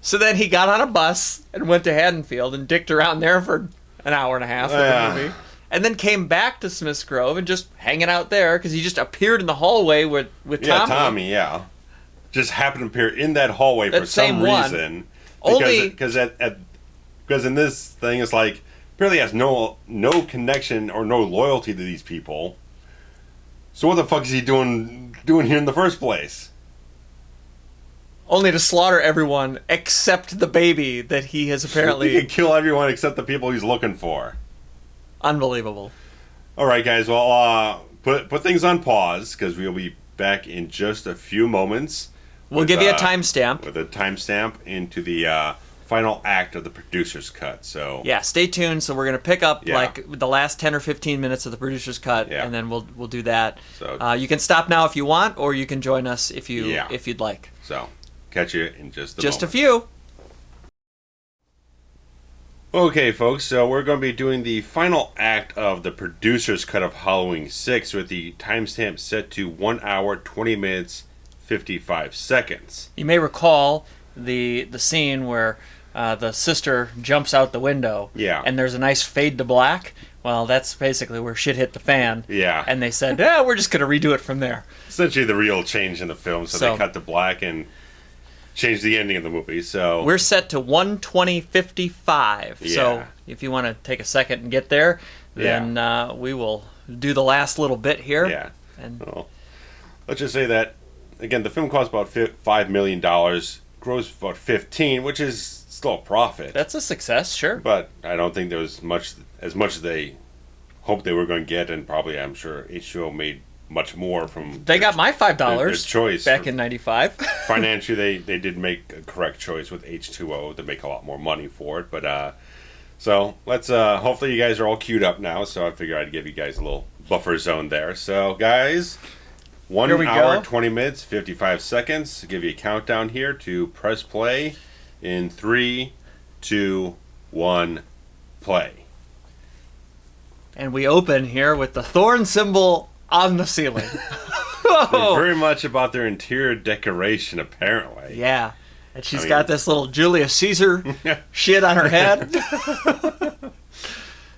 So then he got on a bus and went to Haddonfield and dicked around there for an hour and a half of the movie. And then came back to Smith's Grove and just hanging out there because he just appeared in the hallway with Tommy. Yeah, Tommy, yeah. Just happened to appear in that hallway for some reason. Because in this thing, it's like, apparently has no connection or no loyalty to these people. So what the fuck is he doing here in the first place? Only to slaughter everyone except the baby that he has apparently... He can kill everyone except the people he's looking for. Unbelievable. All right, guys. Well, put things on pause because we'll be back in just a few moments. We'll give you a timestamp. With a timestamp into the final act of the producer's cut. So yeah, stay tuned. So we're gonna pick up Yeah. like the last 10 or 15 minutes of the producer's cut, Yeah. and then we'll do that. So- you can stop now if you want, or you can join us if you'd like. So catch you in just a Just moment. a few. Okay, folks, so we're going to be doing the final act of the producer's cut of Halloween 6 with the timestamp set to 1 hour, 20 minutes, 55 seconds. You may recall the scene where the sister jumps out the window, Yeah. and there's a nice fade to black. Well, that's basically where shit hit the fan. Yeah. And they said, "Yeah, we're just going to redo it from there." Essentially the real change in the film, so they cut to black and changed the ending of the movie. So we're set to 1:20:55. Yeah. So if you want to take a second and get there, then we will do the last little bit here. Yeah. And Well, let's just say that, again, the film cost about $5 million, grossed about 15, which is still a profit. that's a success, sure. But I don't think there was as much as they hoped they were going to get, and probably I'm sure H2O made much more from. They got my $5 their choice back in '95. Financially, they did make a correct choice with H2O to make a lot more money for it. But so let's hopefully you guys are all queued up now. So I figured I'd give you guys a little buffer zone there. So guys, 1 Here we hour, go. 20 minutes, 55 seconds. I'll give you a countdown here to press play in 3, 2, 1, play. And we open here with the Thorn symbol on the ceiling. They're very much about their interior decoration, apparently. Yeah. And she's I mean- got this little Julius Caesar shit on her head.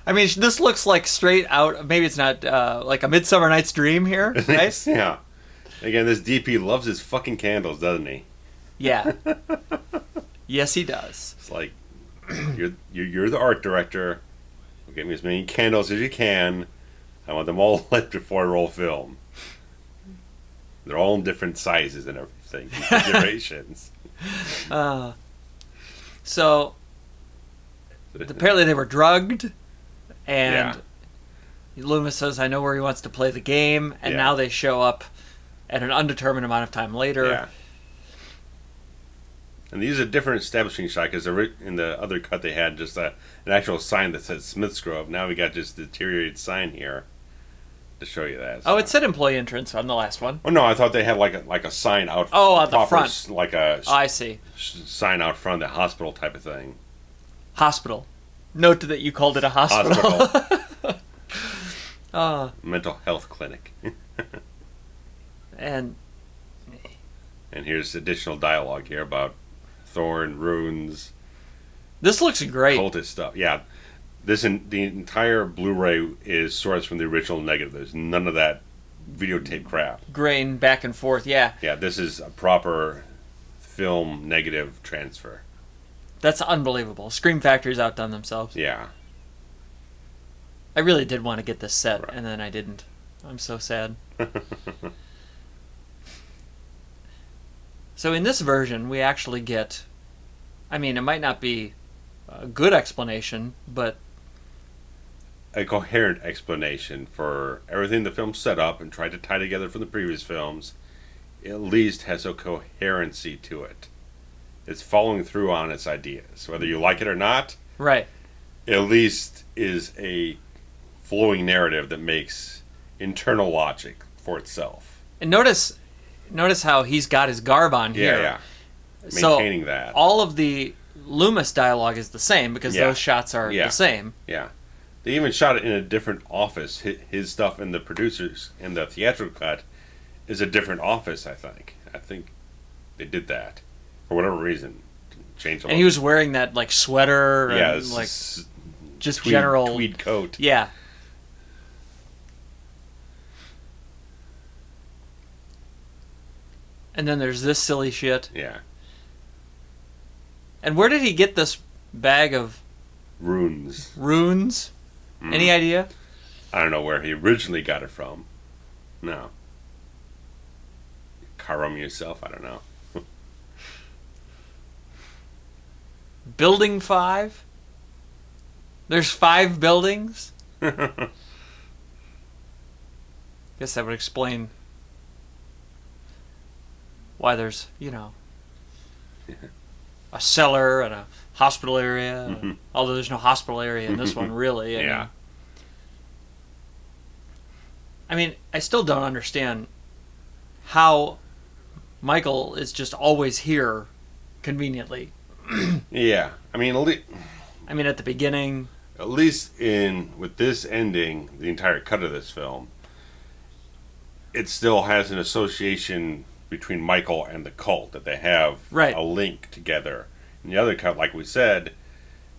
I mean, this looks like straight out, maybe it's not, like a Midsummer Night's Dream here, right? Yeah. Again, this DP loves his fucking candles, doesn't he? Yeah. Yes, he does. It's like, you're the art director. Give me as many candles as you can. I want them all lit before I roll film. They're all in different sizes and everything, configurations. So, apparently they were drugged, and Loomis says, I know where he wants to play the game, and Yeah. now they show up at an undetermined amount of time later. Yeah. And these are different establishing shot because in the other cut they had just an actual sign that said Smith's Grove. Now we got just a deteriorated sign here to show you that. Oh, it said employee entrance on the last one. Oh no, I thought they had like a sign out. Oh, on the proper front. like a Oh, I see. sign out front of the hospital type of thing. Hospital. Note that you called it a hospital. Mental health clinic. And And here's additional dialogue here about Thorn, runes, this looks great. cultist stuff. Yeah, the entire Blu-ray is sourced from the original negative. There's none of that videotape crap. Grain back and forth, yeah. Yeah, this is a proper film negative transfer. That's unbelievable. Scream Factory's outdone themselves. Yeah. I really did want to get this set, Right. and then I didn't. I'm so sad. So in this version, we actually get... I mean, it might not be a good explanation, but A coherent explanation for everything the film set up and tried to tie together from the previous films. At least has a coherency to it. It's following through on its ideas. Whether you like it or not, right. at least is a flowing narrative that makes internal logic for itself. And notice how he's got his garb on here. Yeah. So Maintaining that. all of the Loomis dialogue is the same because Yeah. those shots are Yeah. the same. Yeah. They even shot it in a different office. His stuff in the producers in the theatrical cut is a different office, I think. I think they did that. For whatever reason. Change a And he was wearing that like sweater and yeah, like this just tweed, general tweed coat. Yeah. And then there's this silly shit. Yeah. And where did he get this bag of Runes. runes? Any idea? I don't know where he originally got it from. No. Carve them yourself? I don't know. Building 5? There's 5 buildings? Guess that would explain why there's, a cellar and a hospital area. Although there's no hospital area in this one, really. I mean, I still don't understand how Michael is just always here conveniently. Yeah. I mean, at the beginning... At least with this ending, the entire cut of this film, it still has an association between Michael and the cult, that they have a link together. In the other cut, like we said,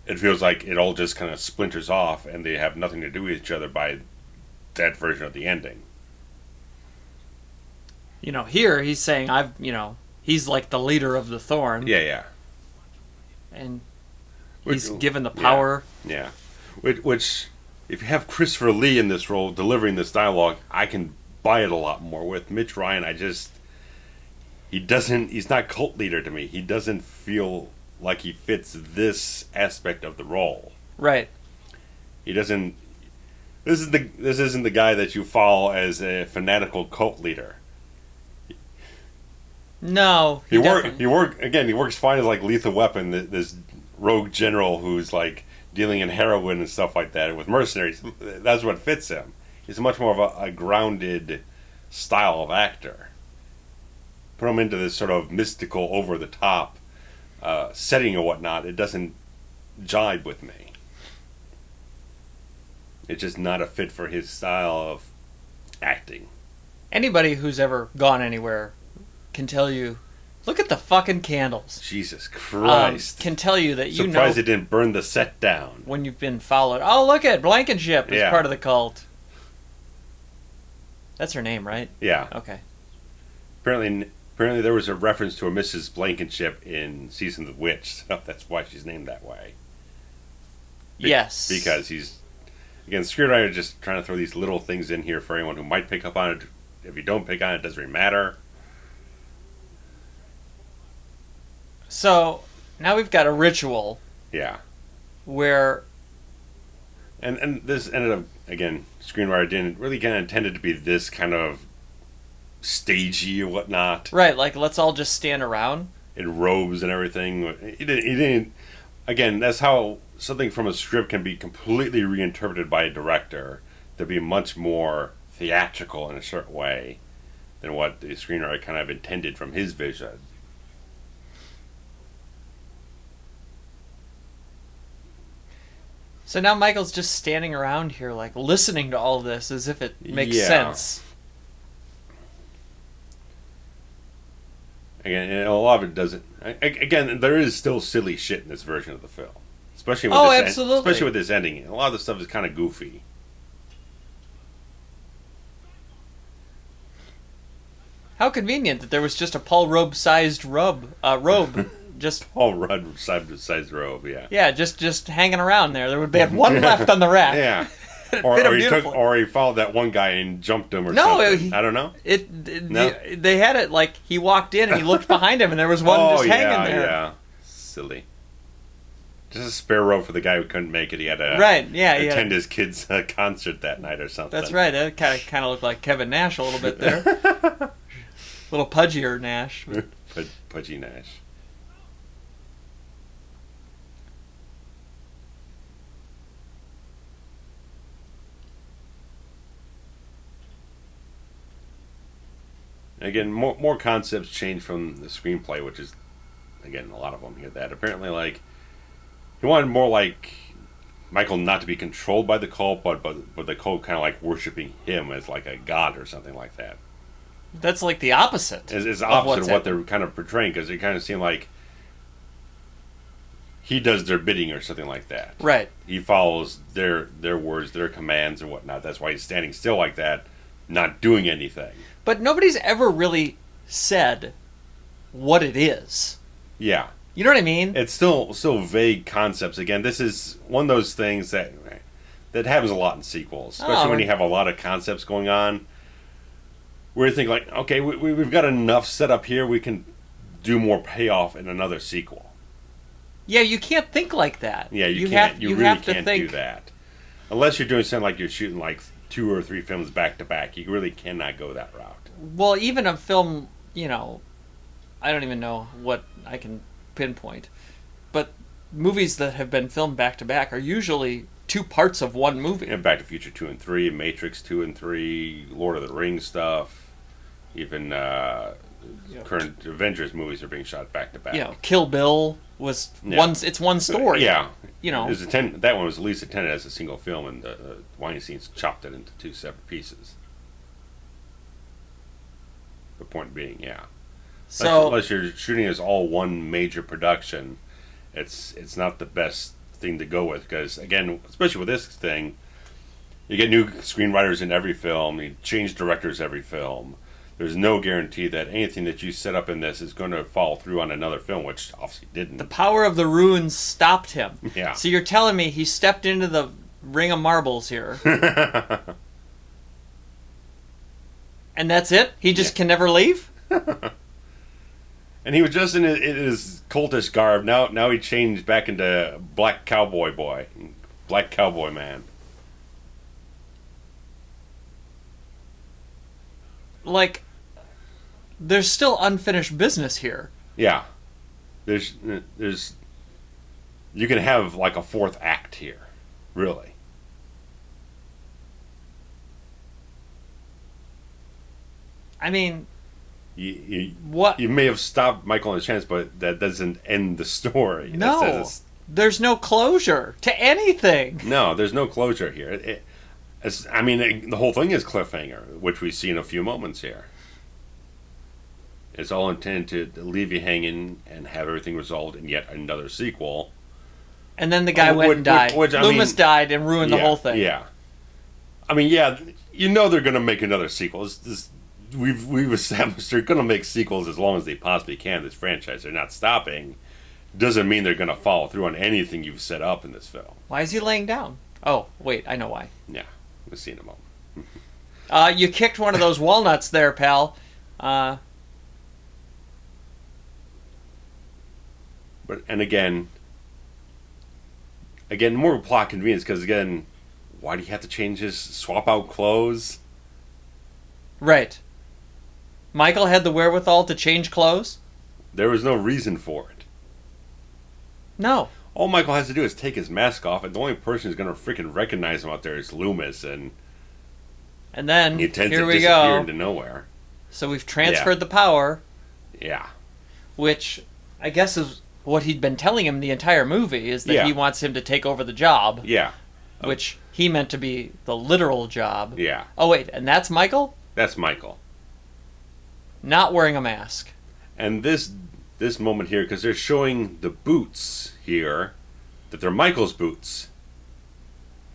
it feels like it all just kind of splinters off and they have nothing to do with each other by that version of the ending. Here he's saying he's like the leader of the Thorn. Yeah. And he's given the power. Yeah. Which, if you have Christopher Lee in this role delivering this dialogue, I can buy it a lot more. With Mitch Ryan, he's not cult leader to me. He doesn't feel like he fits this aspect of the role. Right. He doesn't. This isn't the guy that you follow as a fanatical cult leader. No, he works fine as like Lethal Weapon, this rogue general who's like dealing in heroin and stuff like that with mercenaries. That's what fits him. He's much more of a grounded style of actor. Put him into this sort of mystical, over the top setting or whatnot, it doesn't jibe with me. It's just not a fit for his style of acting. Anybody who's ever gone anywhere can tell you, look at the fucking candles. Jesus Christ. Can tell you that Surprised it didn't burn the set down. When you've been followed. Oh, look at Blankenship is part of the cult. That's her name, right? Yeah. Okay. Apparently there was a reference to a Mrs. Blankenship in Season of the Witch, so that's why she's named that way. Yes. Because again, screenwriter just trying to throw these little things in here for anyone who might pick up on it. If you don't pick on it, it doesn't really matter. So, now we've got a ritual. Yeah. Where... And this ended up, again, screenwriter didn't really kind of intended to be this kind of stagey or whatnot. Right, like, let's all just stand around. In robes and everything. He didn't... Again, that's how something from a script can be completely reinterpreted by a director to be much more theatrical in a certain way than what the screenwriter kind of intended from his vision. So now Michael's just standing around here, like, listening to all this as if it makes sense. Again, and a lot of it doesn't... Again, there is still silly shit in this version of the film. Especially with this ending. A lot of the stuff is kind of goofy. How convenient that there was just a Paul Rudd-sized robe. Just Paul Rudd-sized robe, yeah. Yeah, just hanging around there. They had one left on the rack. Yeah. Or he followed that one guy and jumped him or something. I don't know. They had it like he walked in and he looked behind him and there was one hanging there. Yeah. Silly. Just a spare robe for the guy who couldn't make it. He had to attend his kid's concert that night or something. That's right. It kind of looked like Kevin Nash a little bit there. A little pudgier Nash. Pudgy Nash. Again, more concepts change from the screenplay, which is, again, a lot of them hear that. Apparently, like, he wanted more like Michael not to be controlled by the cult, but the cult kind of like worshiping him as like a god or something like that. That's like the opposite. It's the opposite of what they're kind of portraying, because they kind of seem like he does their bidding or something like that. Right. He follows their words, their commands and whatnot. That's why he's standing still like that, not doing anything. But nobody's ever really said what it is. Yeah. You know what I mean? It's still vague concepts. Again, this is one of those things that happens a lot in sequels, especially when you have a lot of concepts going on, where you think like, okay, we've got enough set up here, we can do more payoff in another sequel. Yeah, you can't think like that. Yeah, you can't. You really can't do that. Unless you're doing something like you're shooting like 2 or 3 films back to back. You really cannot go that route. Well, even a film, I don't even know what I can pinpoint. But movies that have been filmed back to back are usually two parts of one movie. And Back to the Future 2 and 3, Matrix 2 and 3, Lord of the Rings stuff, even current Avengers movies are being shot back to back. You know, Kill Bill was it's one story. Yeah. You know. That one was at least intended as a single film, and Weinstein's chopped it into two separate pieces. The point being, So unless you're shooting as all one major production, it's not the best thing to go with, because again, especially with this thing, you get new screenwriters in every film, you change directors every film. There's no guarantee that anything that you set up in this is going to follow through on another film, which obviously didn't. The power of the runes stopped him. Yeah. So you're telling me he stepped into the ring of marbles here. And that's it? He just can never leave? And he was just in his cultish garb. Now he changed back into Black Cowboy Man. Like, there's still unfinished business here. Yeah. There's you can have like a fourth act here, really. I mean, what? You may have stopped Michael in his chance, but that doesn't end the story. No, there's no closure to anything. No, there's no closure here. The whole thing is cliffhanger, which we see in a few moments here. It's all intended to leave you hanging and have everything resolved in yet another sequel. And then the guy went and died. Loomis died and ruined the whole thing. Yeah. I mean, you know they're going to make another sequel. We've established they're going to make sequels as long as they possibly can. This franchise, they're not stopping. Doesn't mean they're going to follow through on anything you've set up in this film. Why is he laying down? Oh, wait, I know why. Yeah, we'll see in a moment. You kicked one of those walnuts there, pal. And again, more plot convenience, because again, why do you have to swap out clothes? Right. Michael had the wherewithal to change clothes? There was no reason for it. No. All Michael has to do is take his mask off, and the only person who's going to freaking recognize him out there is Loomis, and then he tends here to we disappear go into nowhere. So we've transferred the power. Yeah. Which I guess is what he'd been telling him the entire movie, is that he wants him to take over the job. Yeah. Which he meant to be the literal job. Yeah. Oh, wait, and that's Michael? That's Michael. Not wearing a mask. And this moment here, because they're showing the boots here, that they're Michael's boots.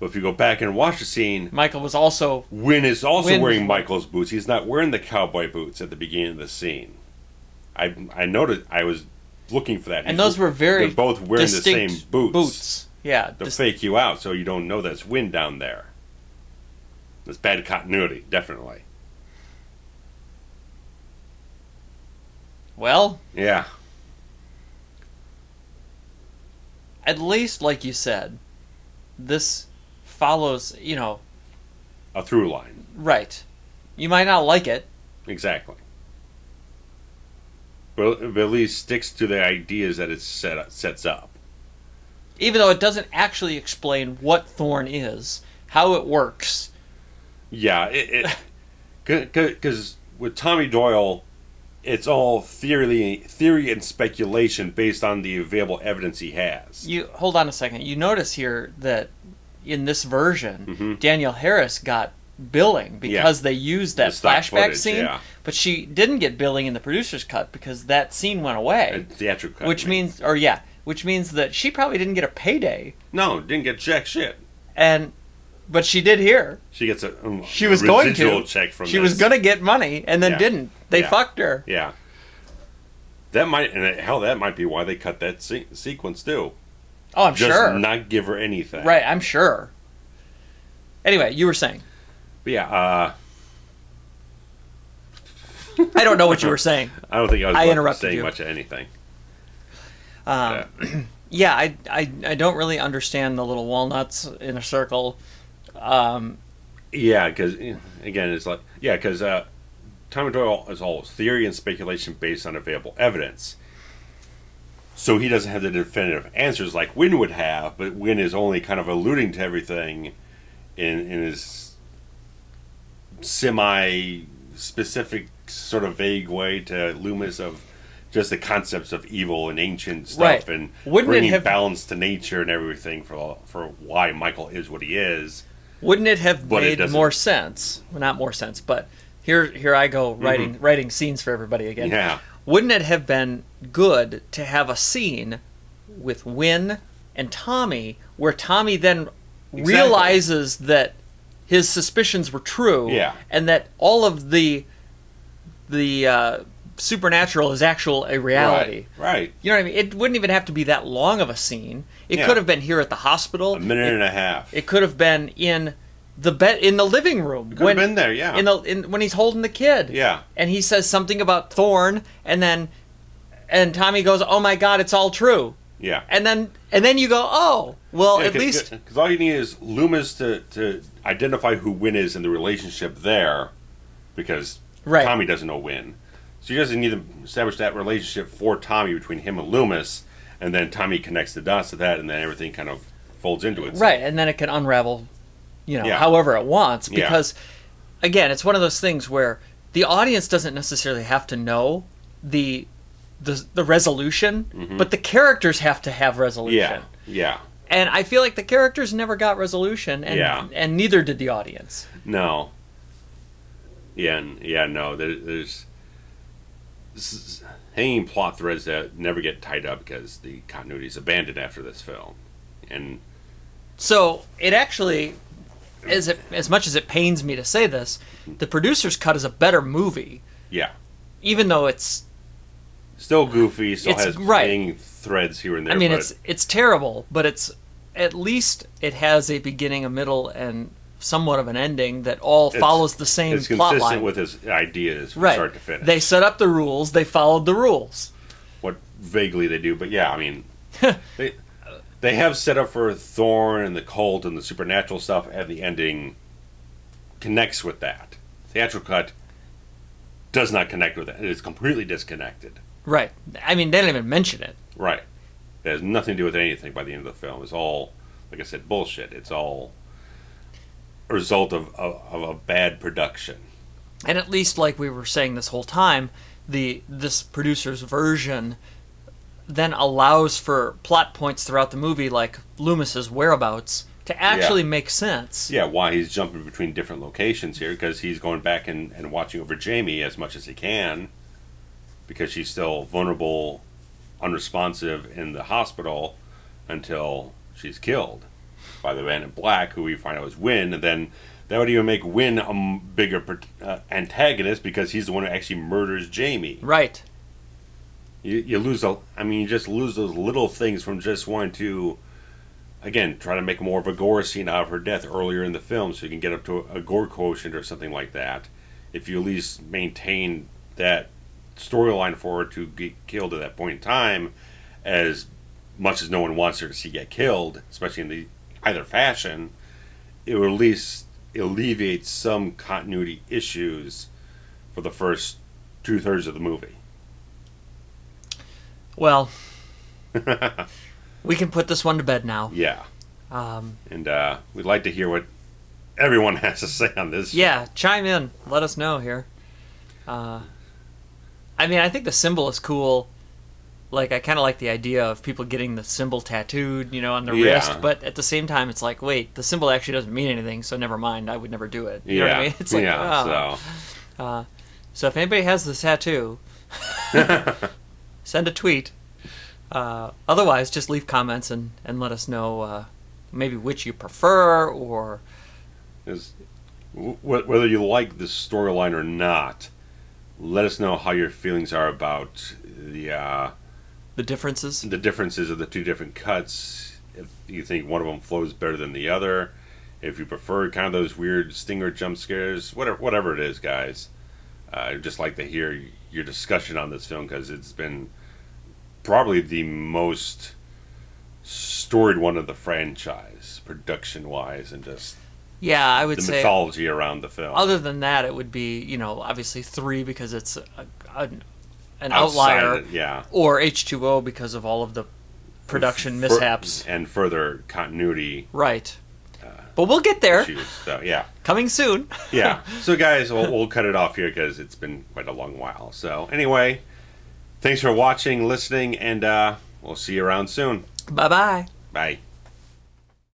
But if you go back and watch the scene, Wynn is also wearing Michael's boots. He's not wearing the cowboy boots at the beginning of the scene. I noticed, I was looking for that. And those were they're both wearing the same boots. Yeah. To fake you out, so you don't know that's Wynn down there. That's bad continuity, definitely. Well. Yeah. At least, like you said, this follows, a through line. Right. You might not like it. Exactly. But at least sticks to the ideas that it sets up. Even though it doesn't actually explain what Thorn is, how it works. Yeah, because with Tommy Doyle, it's all theory and speculation based on the available evidence he has. You hold on a second. You notice here that in this version, Danielle Harris got billing because they used that flashback scene, but she didn't get billing in the producer's cut because that scene went away. Theatrical cut, which means that she probably didn't get a payday. No, didn't get jack shit. But she did here. She gets a residual check from. She was going to get money and then didn't. They fucked her. Yeah. That might be why they cut that sequence too. Oh, I'm sure. Just not give her anything. Right, I'm sure. Anyway, you were saying. But yeah, I don't know what you were saying. I don't think I was saying much of anything. Yeah, I don't really understand the little walnuts in a circle. Yeah, because again, it's like because Tommy Doyle is all theory and speculation based on available evidence. So he doesn't have the definitive answers like Wynn would have, but Wynn is only kind of alluding to everything in his semi-specific, sort of vague way to Loomis of just the concepts of evil and ancient stuff, and bringing balance to nature and everything for why Michael is what he is. Wouldn't it have made more sense? Well, not more sense, but here I go writing scenes for everybody again. Yeah. Wouldn't it have been good to have a scene with Wynn and Tommy where Tommy then realizes that his suspicions were true, and that all of the supernatural is a reality. Right. You know what I mean? It wouldn't even have to be that long of a scene. It could have been here at the hospital. A minute and a half. It could have been in the living room. It could have been there, yeah. When he's holding the kid. Yeah. And he says something about Thorn, and Tommy goes, "Oh my God, it's all true." Yeah. And then you go, "Oh, well, at least..." Because all you need is Loomis to identify who Wynn is in the relationship there, because Tommy doesn't know Wynn. So he doesn't need to establish that relationship for Tommy between him and Loomis, and then Tommy connects the dots to that, and then everything kind of folds into it. Right, and then it can unravel, however it wants, because, again, it's one of those things where the audience doesn't necessarily have to know the resolution, but the characters have to have resolution. Yeah. And I feel like the characters never got resolution, and neither did the audience. No. No. There's hanging plot threads that never get tied up because the continuity is abandoned after this film. And so it actually, as much as it pains me to say this, the producer's cut is a better movie. Yeah. Even though it's still goofy, still has hanging threads here and there. I mean, it's terrible, but at least it has a beginning, a middle, and somewhat of an ending that all follows the same plot line. It's consistent with his ideas from start to finish. They set up the rules, they followed the rules. What vaguely they do, but yeah, I mean, they have set up for Thorn and the cult and the supernatural stuff, and the ending connects with that. Theatrical cut does not connect with it. It is completely disconnected. Right. I mean, they don't even mention it. Right. It has nothing to do with anything by the end of the film. It's all, like I said, bullshit. It's all a result of a bad production. And at least, like we were saying this whole time, this producer's version then allows for plot points throughout the movie, like Loomis's whereabouts, to actually make sense. Yeah, why he's jumping between different locations here, because he's going back and watching over Jamie as much as he can, because she's still vulnerable, unresponsive in the hospital until she's killed by the man in black, who we find out is Wynn, and then that would even make Wynn a bigger antagonist, because he's the one who actually murders Jamie. Right. You just lose those little things from just wanting to, again, try to make more of a Gore scene out of her death earlier in the film, so you can get up to a Gore quotient or something like that. If you at least maintain that storyline for her to get killed at that point in time, as much as no one wants her to see get killed, especially in either fashion, it will at least alleviate some continuity issues for the first 2/3 of the movie. Well, we can put this one to bed now. Yeah. And we'd like to hear what everyone has to say on this. Yeah, chime in. Let us know here. I mean, I think the symbol is cool. Like, I kind of like the idea of people getting the symbol tattooed, on their wrist. But at the same time, it's like, wait, the symbol actually doesn't mean anything, so never mind. I would never do it. You know what I mean? It's like, so if anybody has the tattoo, send a tweet. Otherwise, just leave comments and let us know maybe which you prefer, or whether you like this storyline or not. Let us know how your feelings are about the differences. The differences of the two different cuts. If you think one of them flows better than the other, if you prefer kind of those weird stinger jump scares, whatever it is, guys. I'd just like to hear your discussion on this film, because it's been probably the most storied one of the franchise, production-wise, and just I would say the mythology around the film. Other than that, it would be, obviously 3, because it's an outside outlier, of it, yeah, or H2O because of all of the production mishaps and further continuity. Right. But we'll get there. Issues, so yeah, coming soon. Yeah. So guys, we'll cut it off here because it's been quite a long while. So anyway, thanks for watching, listening, and we'll see you around soon. Bye-bye. Bye.